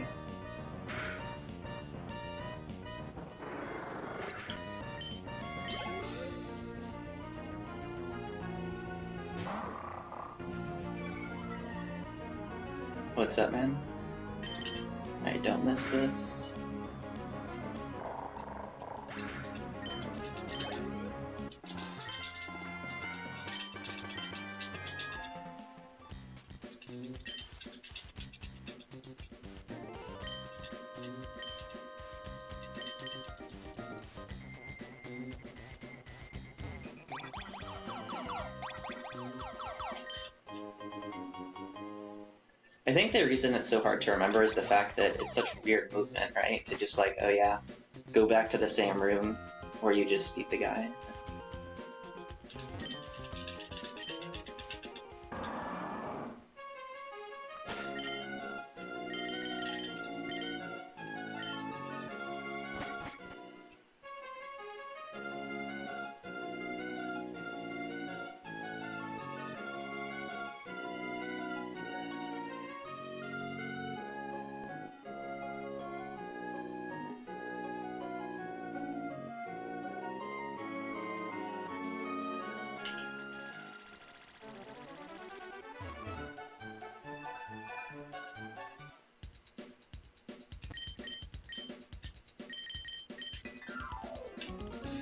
What's up, man? Alright, don't miss this. I think the reason it's so hard to remember is the fact that it's such weird movement, right? To just like, oh yeah, go back to the same room where you just beat the guy.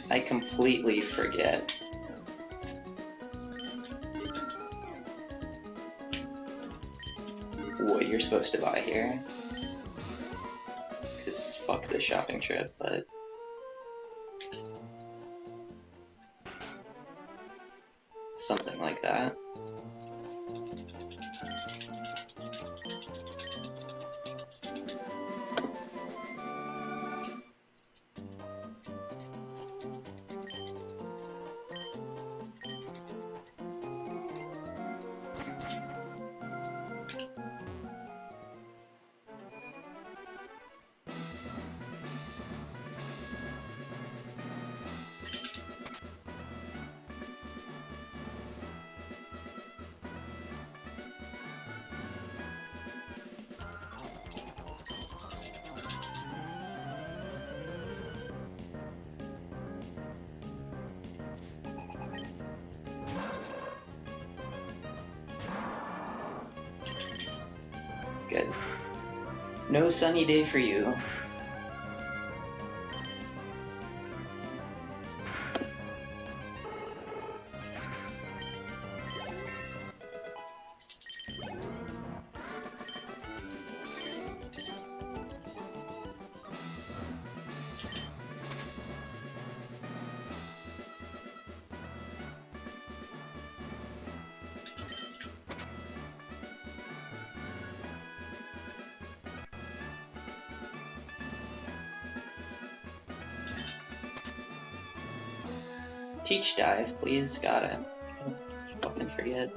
I completely forget what you're supposed to buy here. Cause fuck the shopping trip, but... something like that. good. No sunny day for you. Teach dive, please. Got it. Fucking forget.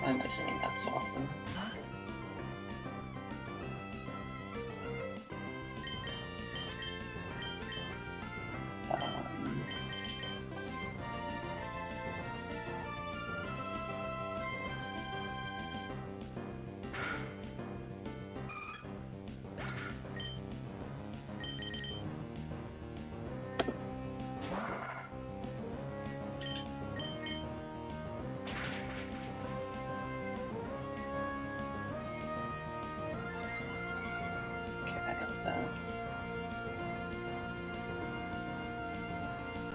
Why am I saying that so often?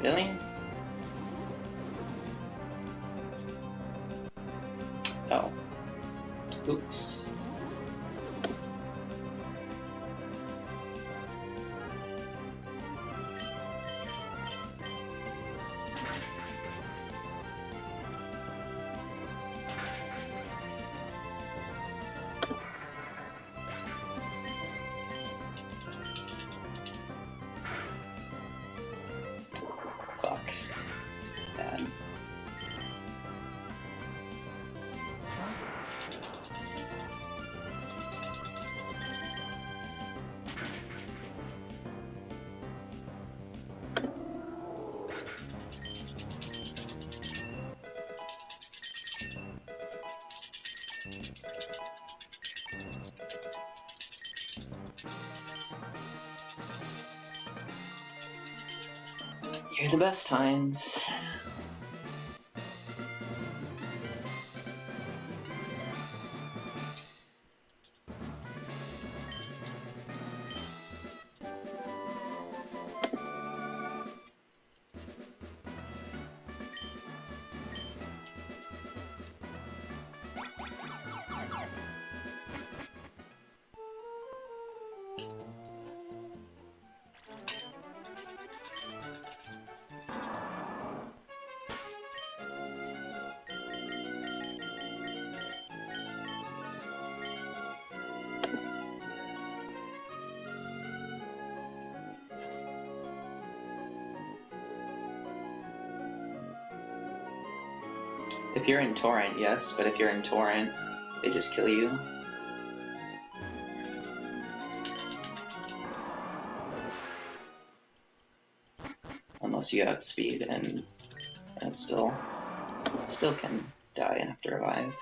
Really? Oh. Oops. Fuck. Bad. You're the best times. If you're in Torrent, yes, but if you're in Torrent, they just kill you. Unless you outspeed and still can die and have to revive.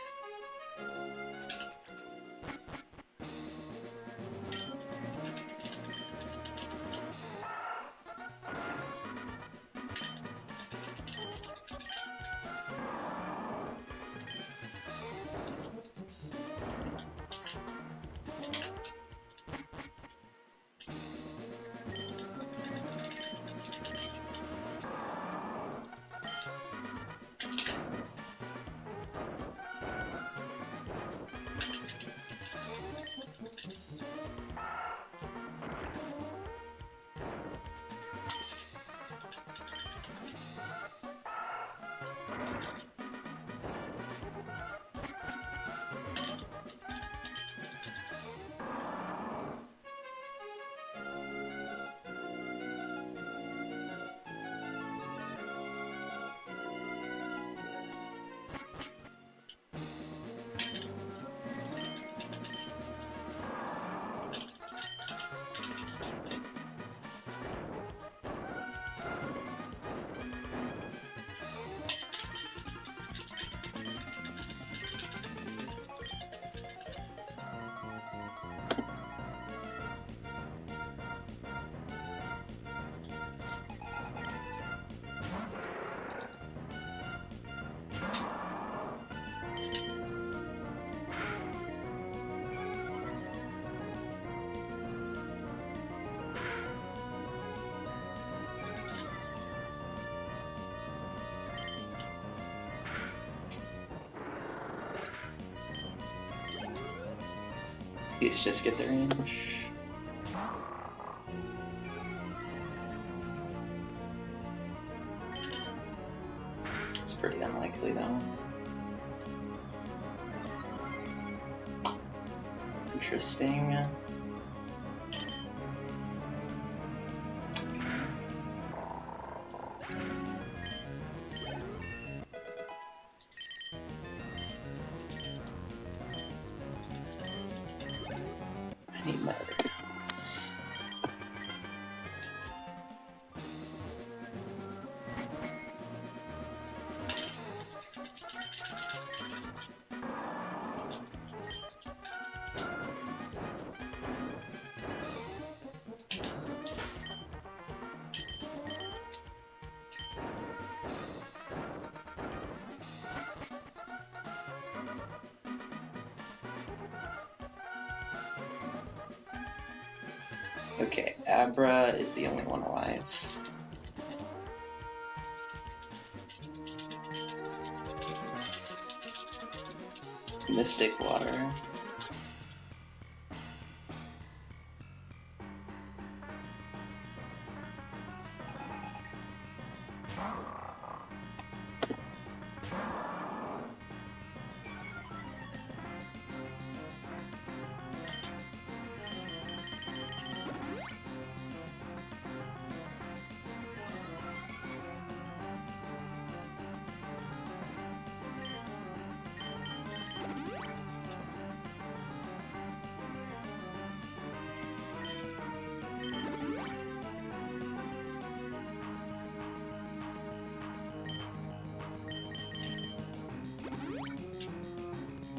Please just get the range. It's pretty unlikely though. Interesting. I need my other guns. Okay, Abra is the only one alive. Mystic Water.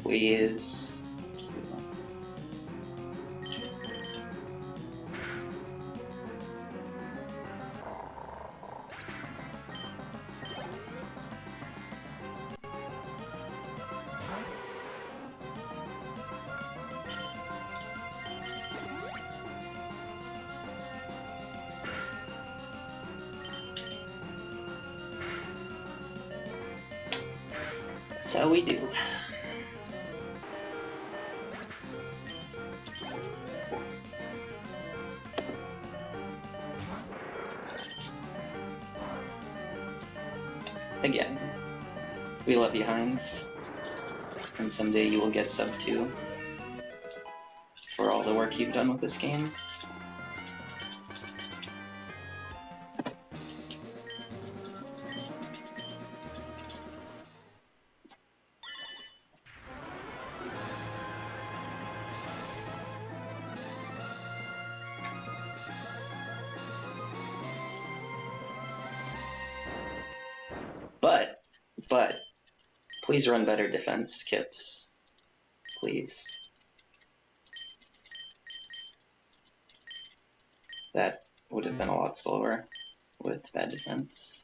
Please. That's how we do. Again, we love you, Heinz, and someday you will get sub 2 for all the work you've done with this game. But, please run better defense, Kips. Please. That would have been a lot slower with bad defense.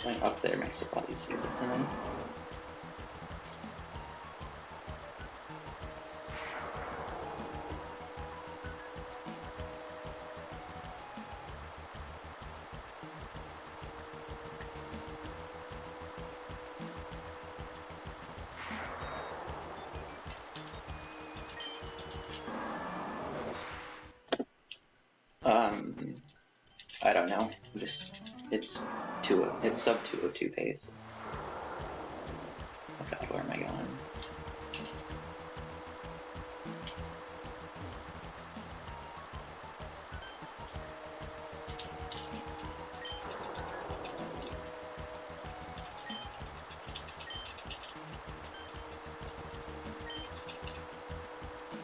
Going up there makes it a lot easier to send in. I don't know. It's sub 202 pace. Oh god, where am I going?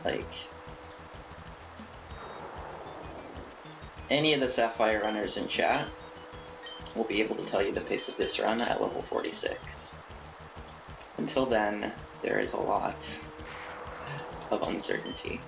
Like, any of the Sapphire runners in chat will be able to tell you the pace of this run at level 46. Until then, there is a lot of uncertainty.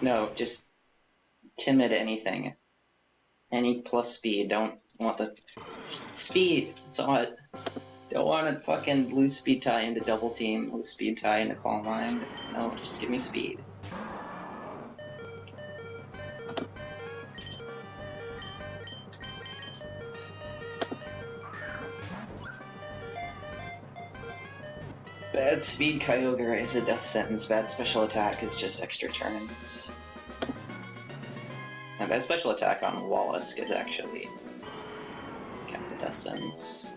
No, just timid anything. Any plus speed. Don't want the just speed. That's all it. Don't want to fucking lose speed tie into double team, lose speed tie into calm mind. No, just give me speed. Bad speed Kyogre is a death sentence. Bad special attack is just extra turns. And bad special attack on Wallace is actually kind of a death sentence.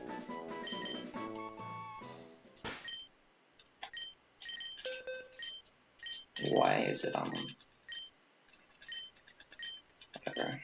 Why is it on them? Whatever.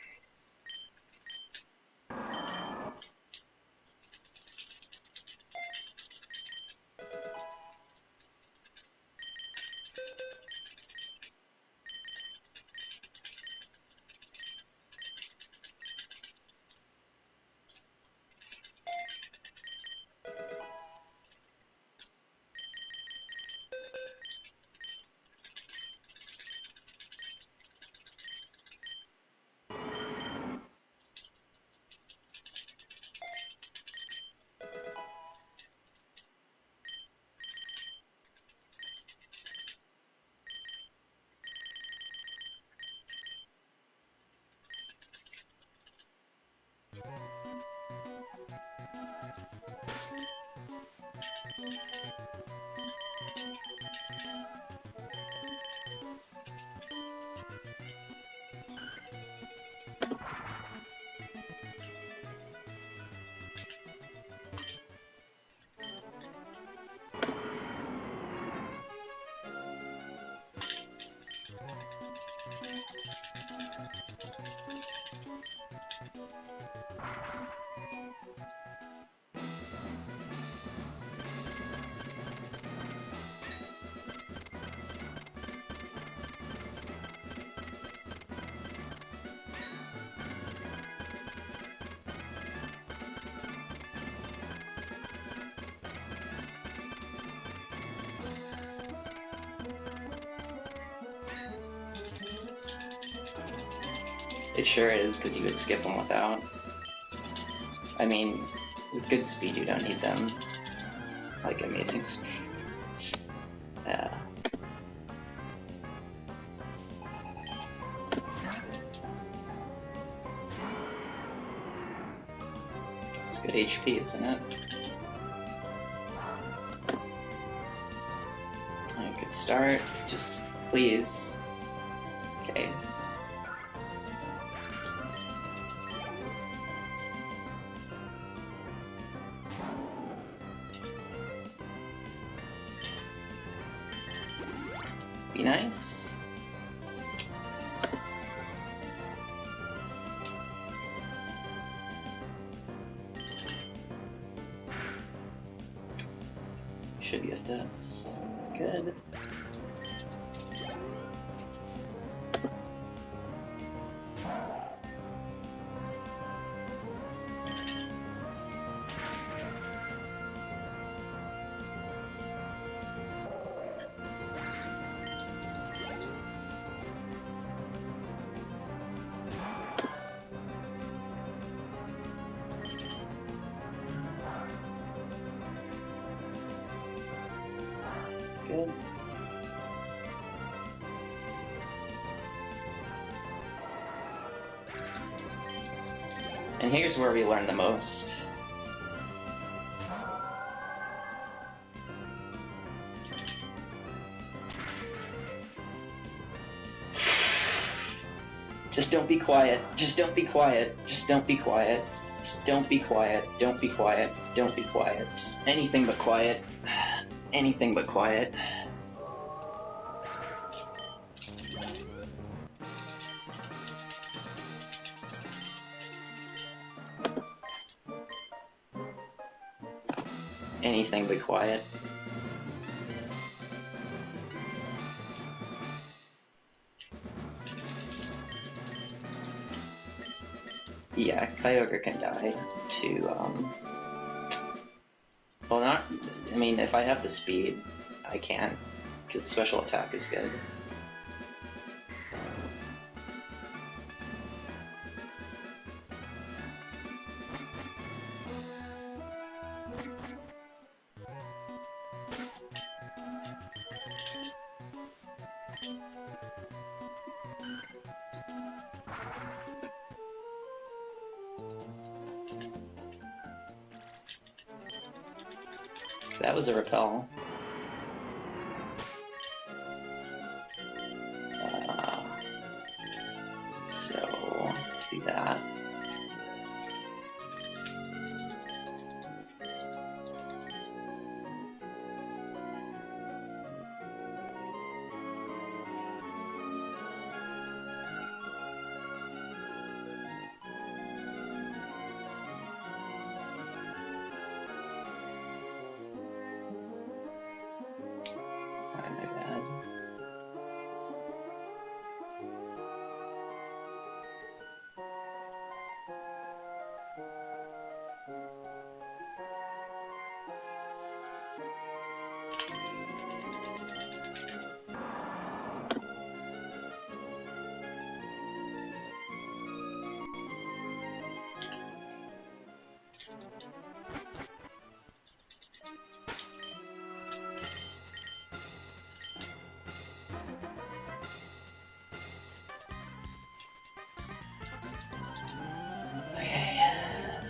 It sure is, because you would skip them without. I mean, with good speed, you don't need them. Like amazing speed. Yeah. It's good HP, isn't it? A good start. Just please. Okay. Be nice. Should get this. Good. good. And here's where we learn the most. Just don't be quiet. Just don't be quiet. Just don't be quiet. Just don't be quiet. Don't be quiet. Don't be quiet. Just anything but quiet. Anything but quiet. Anything but quiet. Yeah, Kyogre can die to, well, not, I mean, if I have the speed, I can, because the special attack is good. That was a repel. So, do that.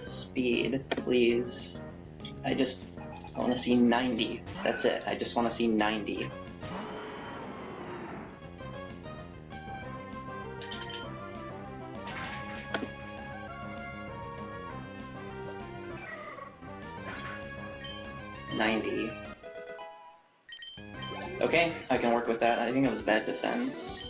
Speed, please. I want to see 90. That's it. I just want to see 90. Okay, I can work with that. I think it was bad defense.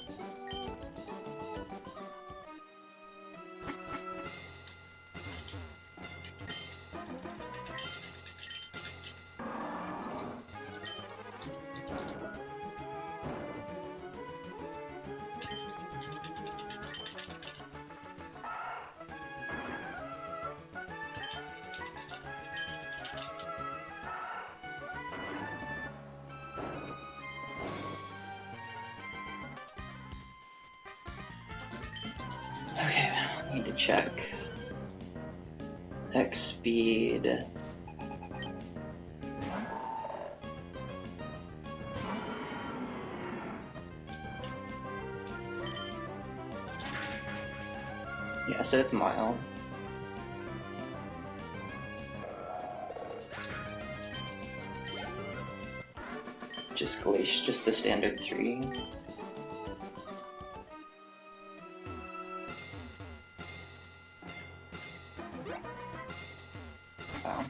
Okay, I need to check. X speed. Yeah, so it's mild. Just Glacier, just the standard 3. Wow.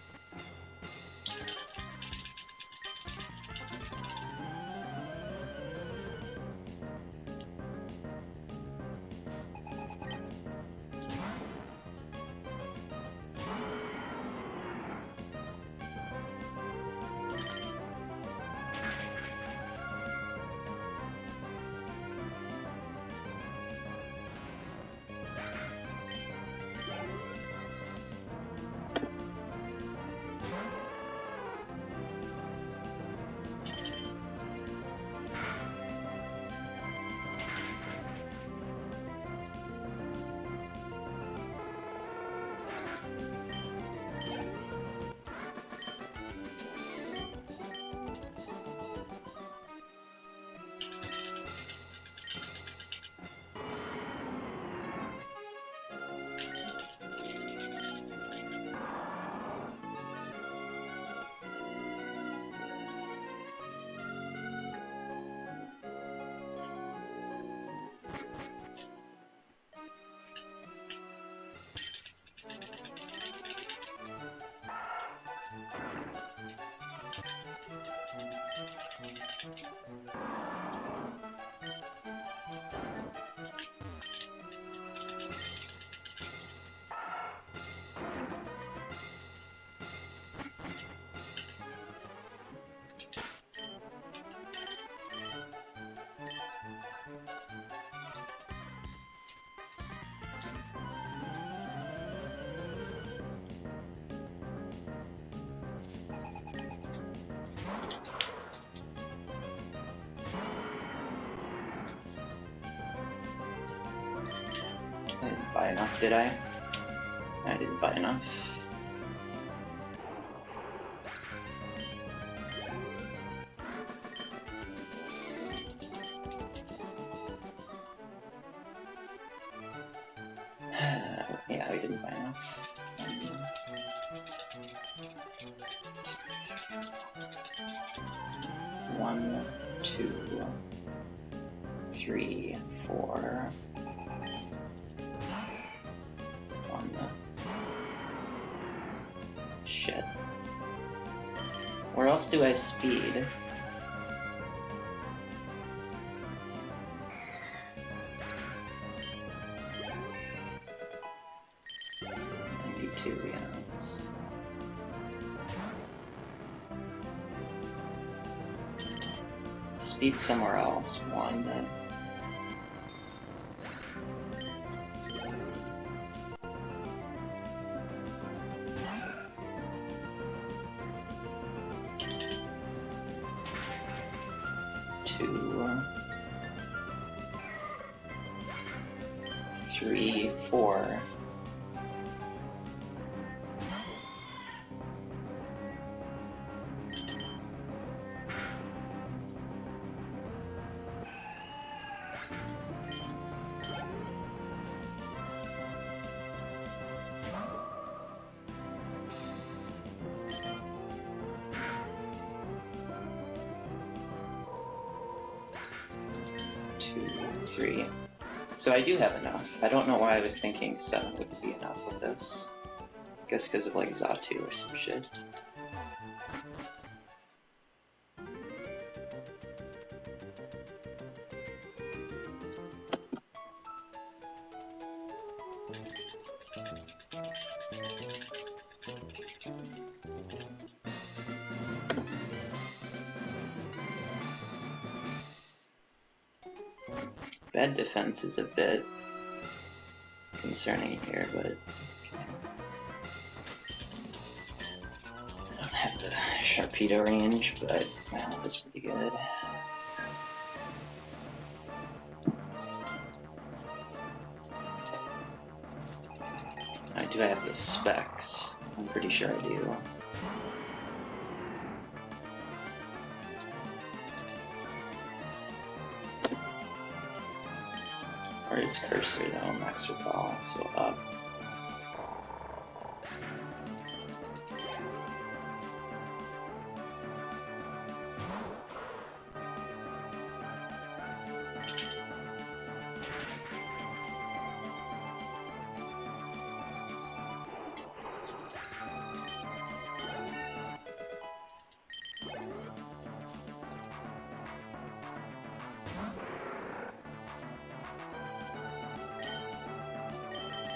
I didn't buy enough, did I? I didn't buy enough. Yeah, I didn't buy enough. 1, 2, 3, 4. 1. Shit. Where else do I speed? Yeah. Speed somewhere else. 1. 2, 3, 4. So I do have enough. I don't know why I was thinking 7 would be enough with this. I guess because of like Zatu or some shit. Bad defense is a bit concerning here, but okay. I don't have the Sharpedo range, but well, that's pretty good. Do I have the specs? I'm pretty sure I do. Or is cursor though, max recall, so up.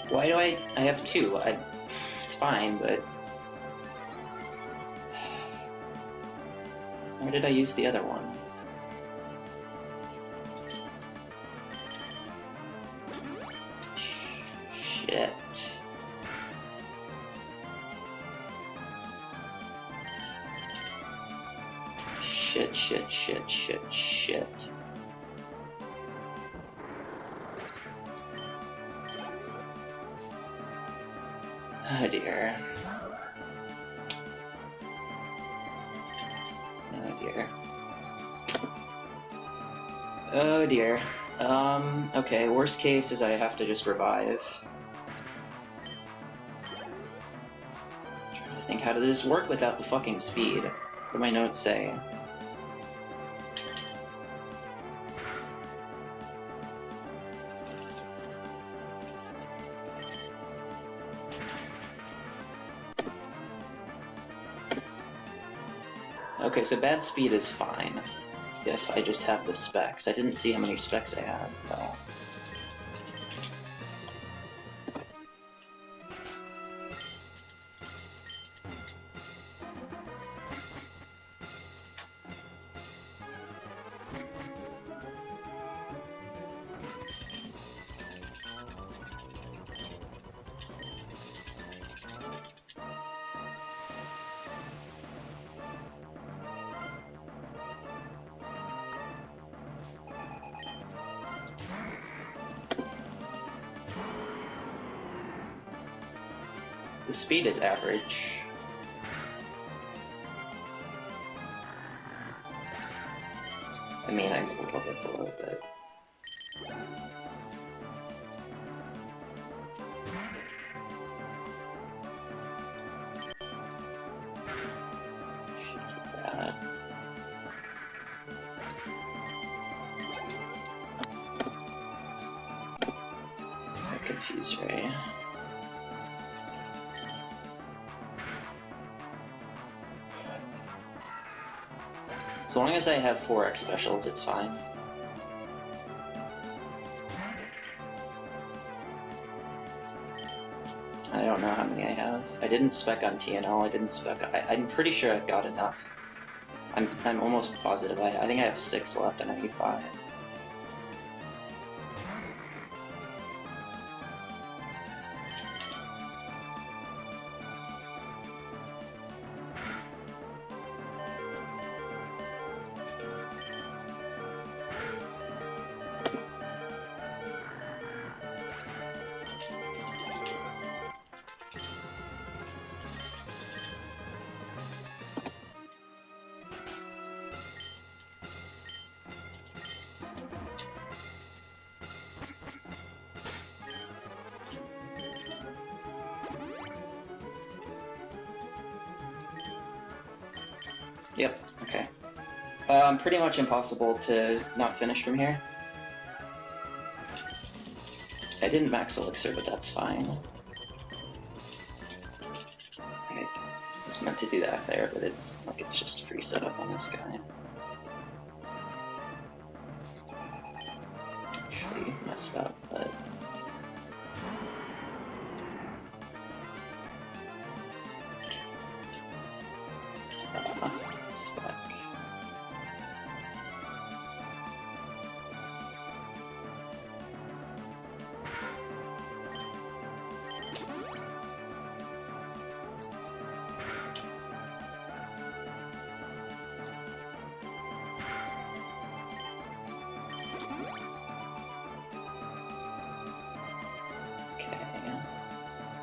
Why do I have 2? It's fine, but where did I use the other one? Shit. Shit. Oh dear. Oh dear. Okay, worst case is I have to just revive. I'm trying to think, how does this work without the fucking speed? What do my notes say? Okay, so bad speed is fine if I just have the specs. I didn't see how many specs I had, though. The speed is average. I mean, I'm a little bit below, but... Confuse Ray. As long as I have 4x specials, it's fine. I don't know how many I have. I didn't spec on TNL, I didn't spec... I'm pretty sure I've got enough. I'm almost positive. I think I have 6 left and I need 5. Yep, okay. Pretty much impossible to not finish from here. I didn't max Elixir, but that's fine. I was meant to do that there, but it's like it's just free setup on this guy. Actually messed up, but... spec.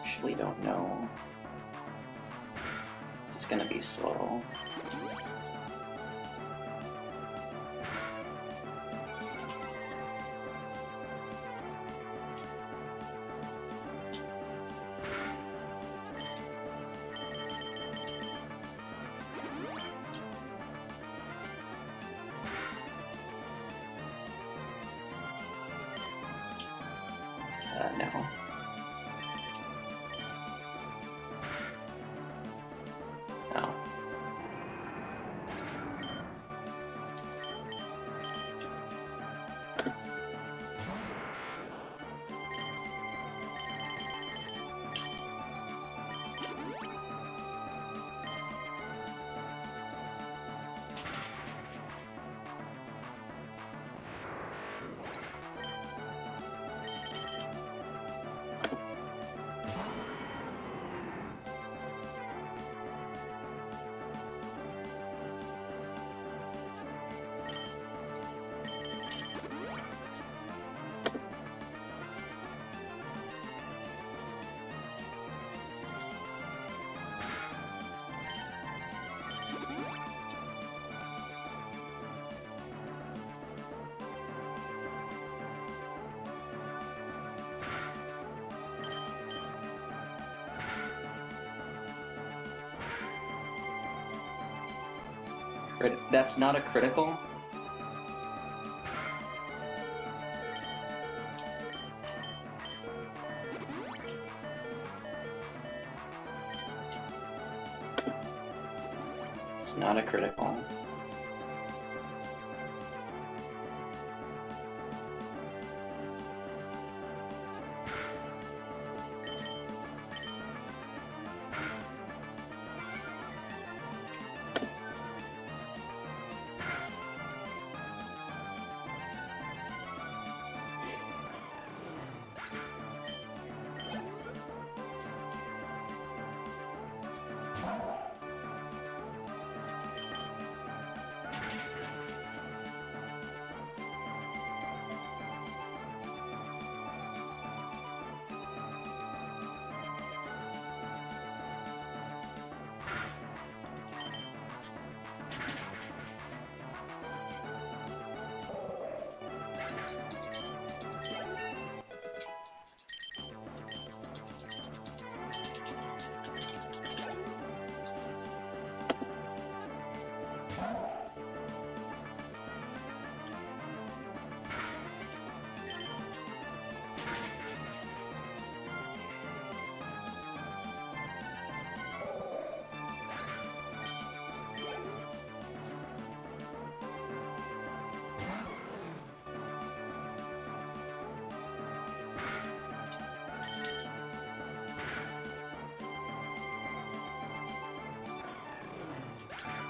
Actually don't know. This is gonna be slow. No. No. That's not a critical? It's not a critical.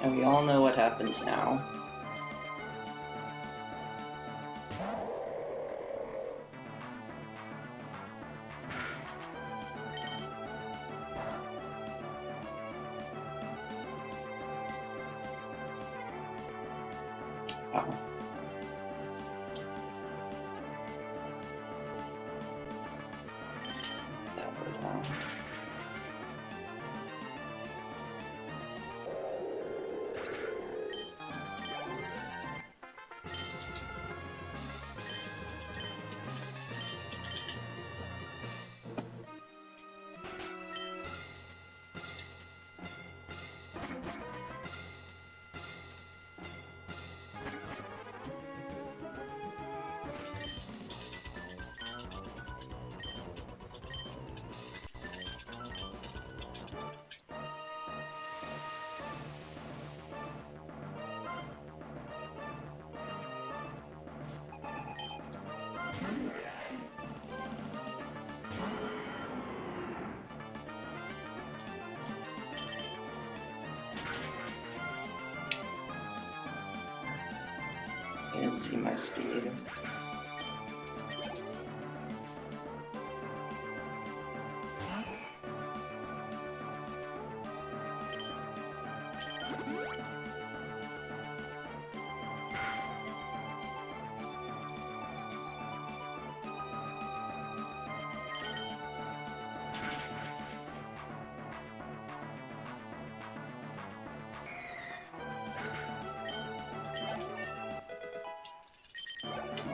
And we all know what happens now. Wow. That went down. I didn't see my speed.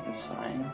That's fine.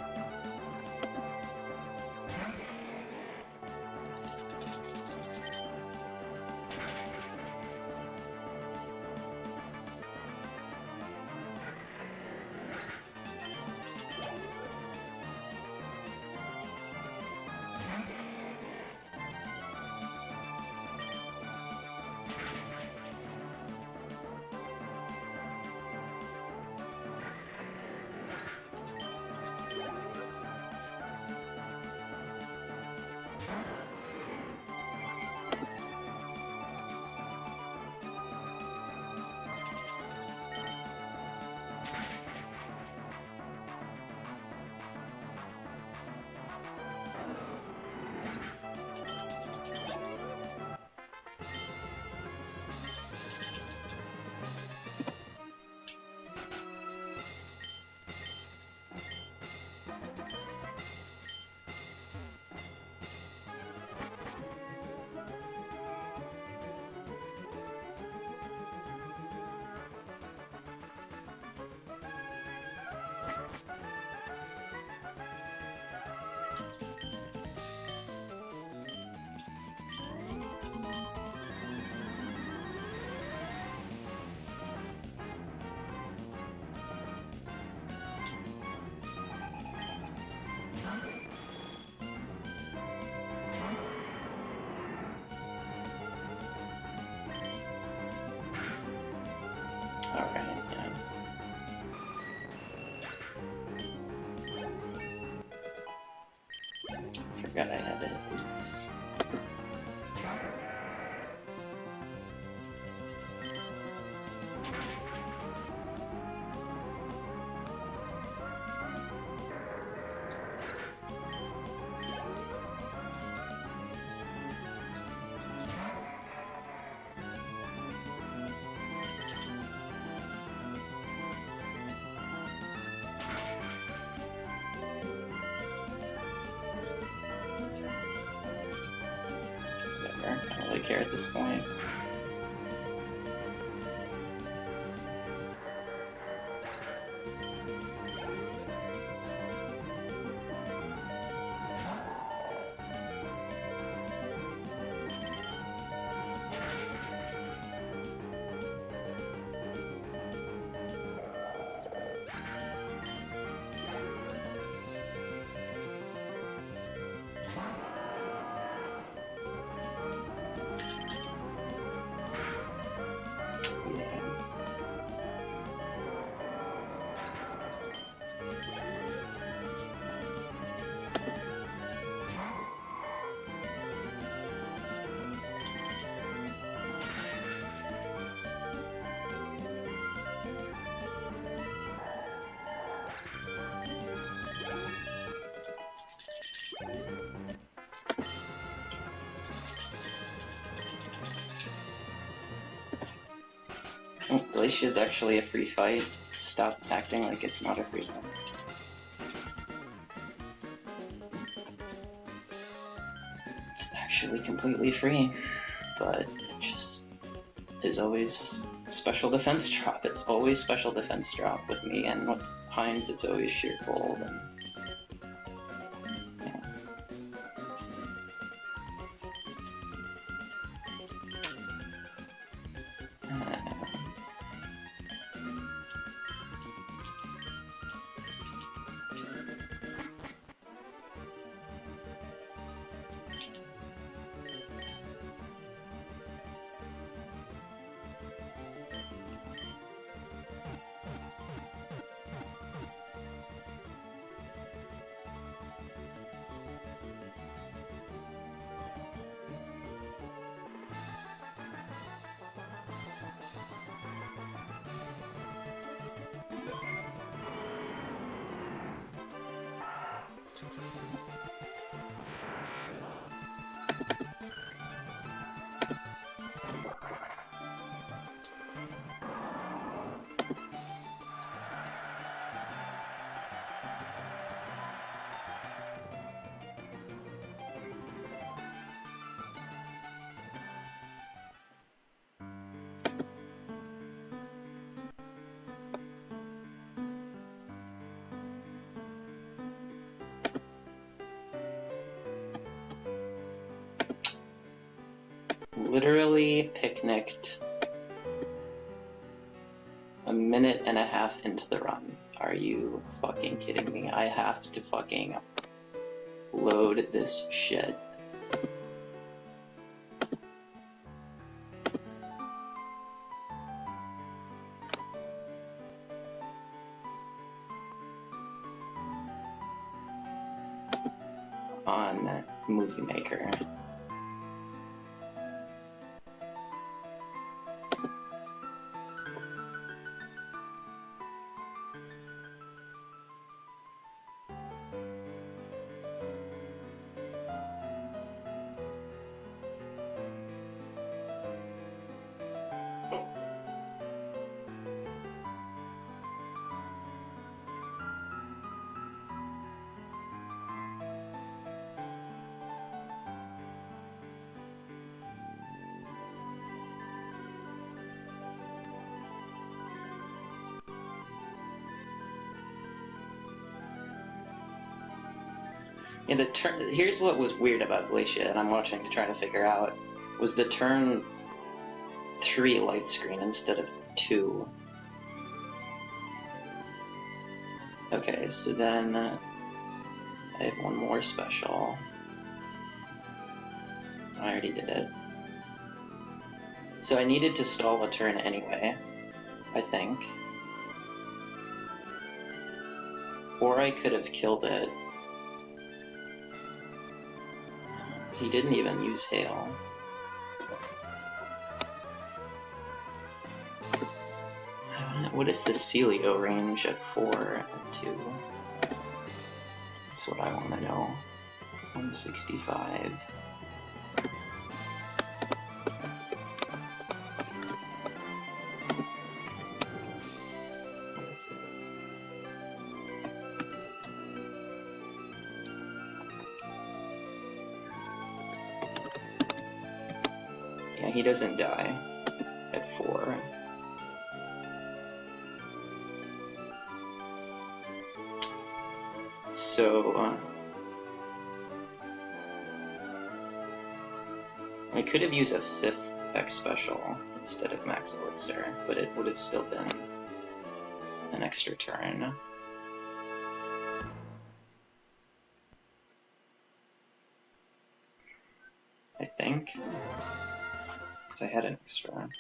Alright, yeah. Forgot I had it. I don't really care at this point. Oh, Glacia is actually a free fight. Stop acting like it's not a free fight. It's actually completely free, but it just is always special defense drop. It's always special defense drop with me, and with Hines it's always sheer gold. And literally picnicked a minute and a half into the run. Are you fucking kidding me? I have to fucking load this shit. On Movie Maker. Yeah, here's what was weird about Glacia, and I'm watching to try to figure out, was the turn 3 light screen instead of 2. Okay, so then I have one more special. I already did it. So I needed to stall a turn anyway, I think. Or I could have killed it. He didn't even use Hail. What is the Celio range at 4 and 2? That's what I want to know. 165. Yeah, he doesn't die at 4. So, I could have used a 5th X special instead of Max Elixir, but it would have still been an extra turn. I think. Because I had an extra.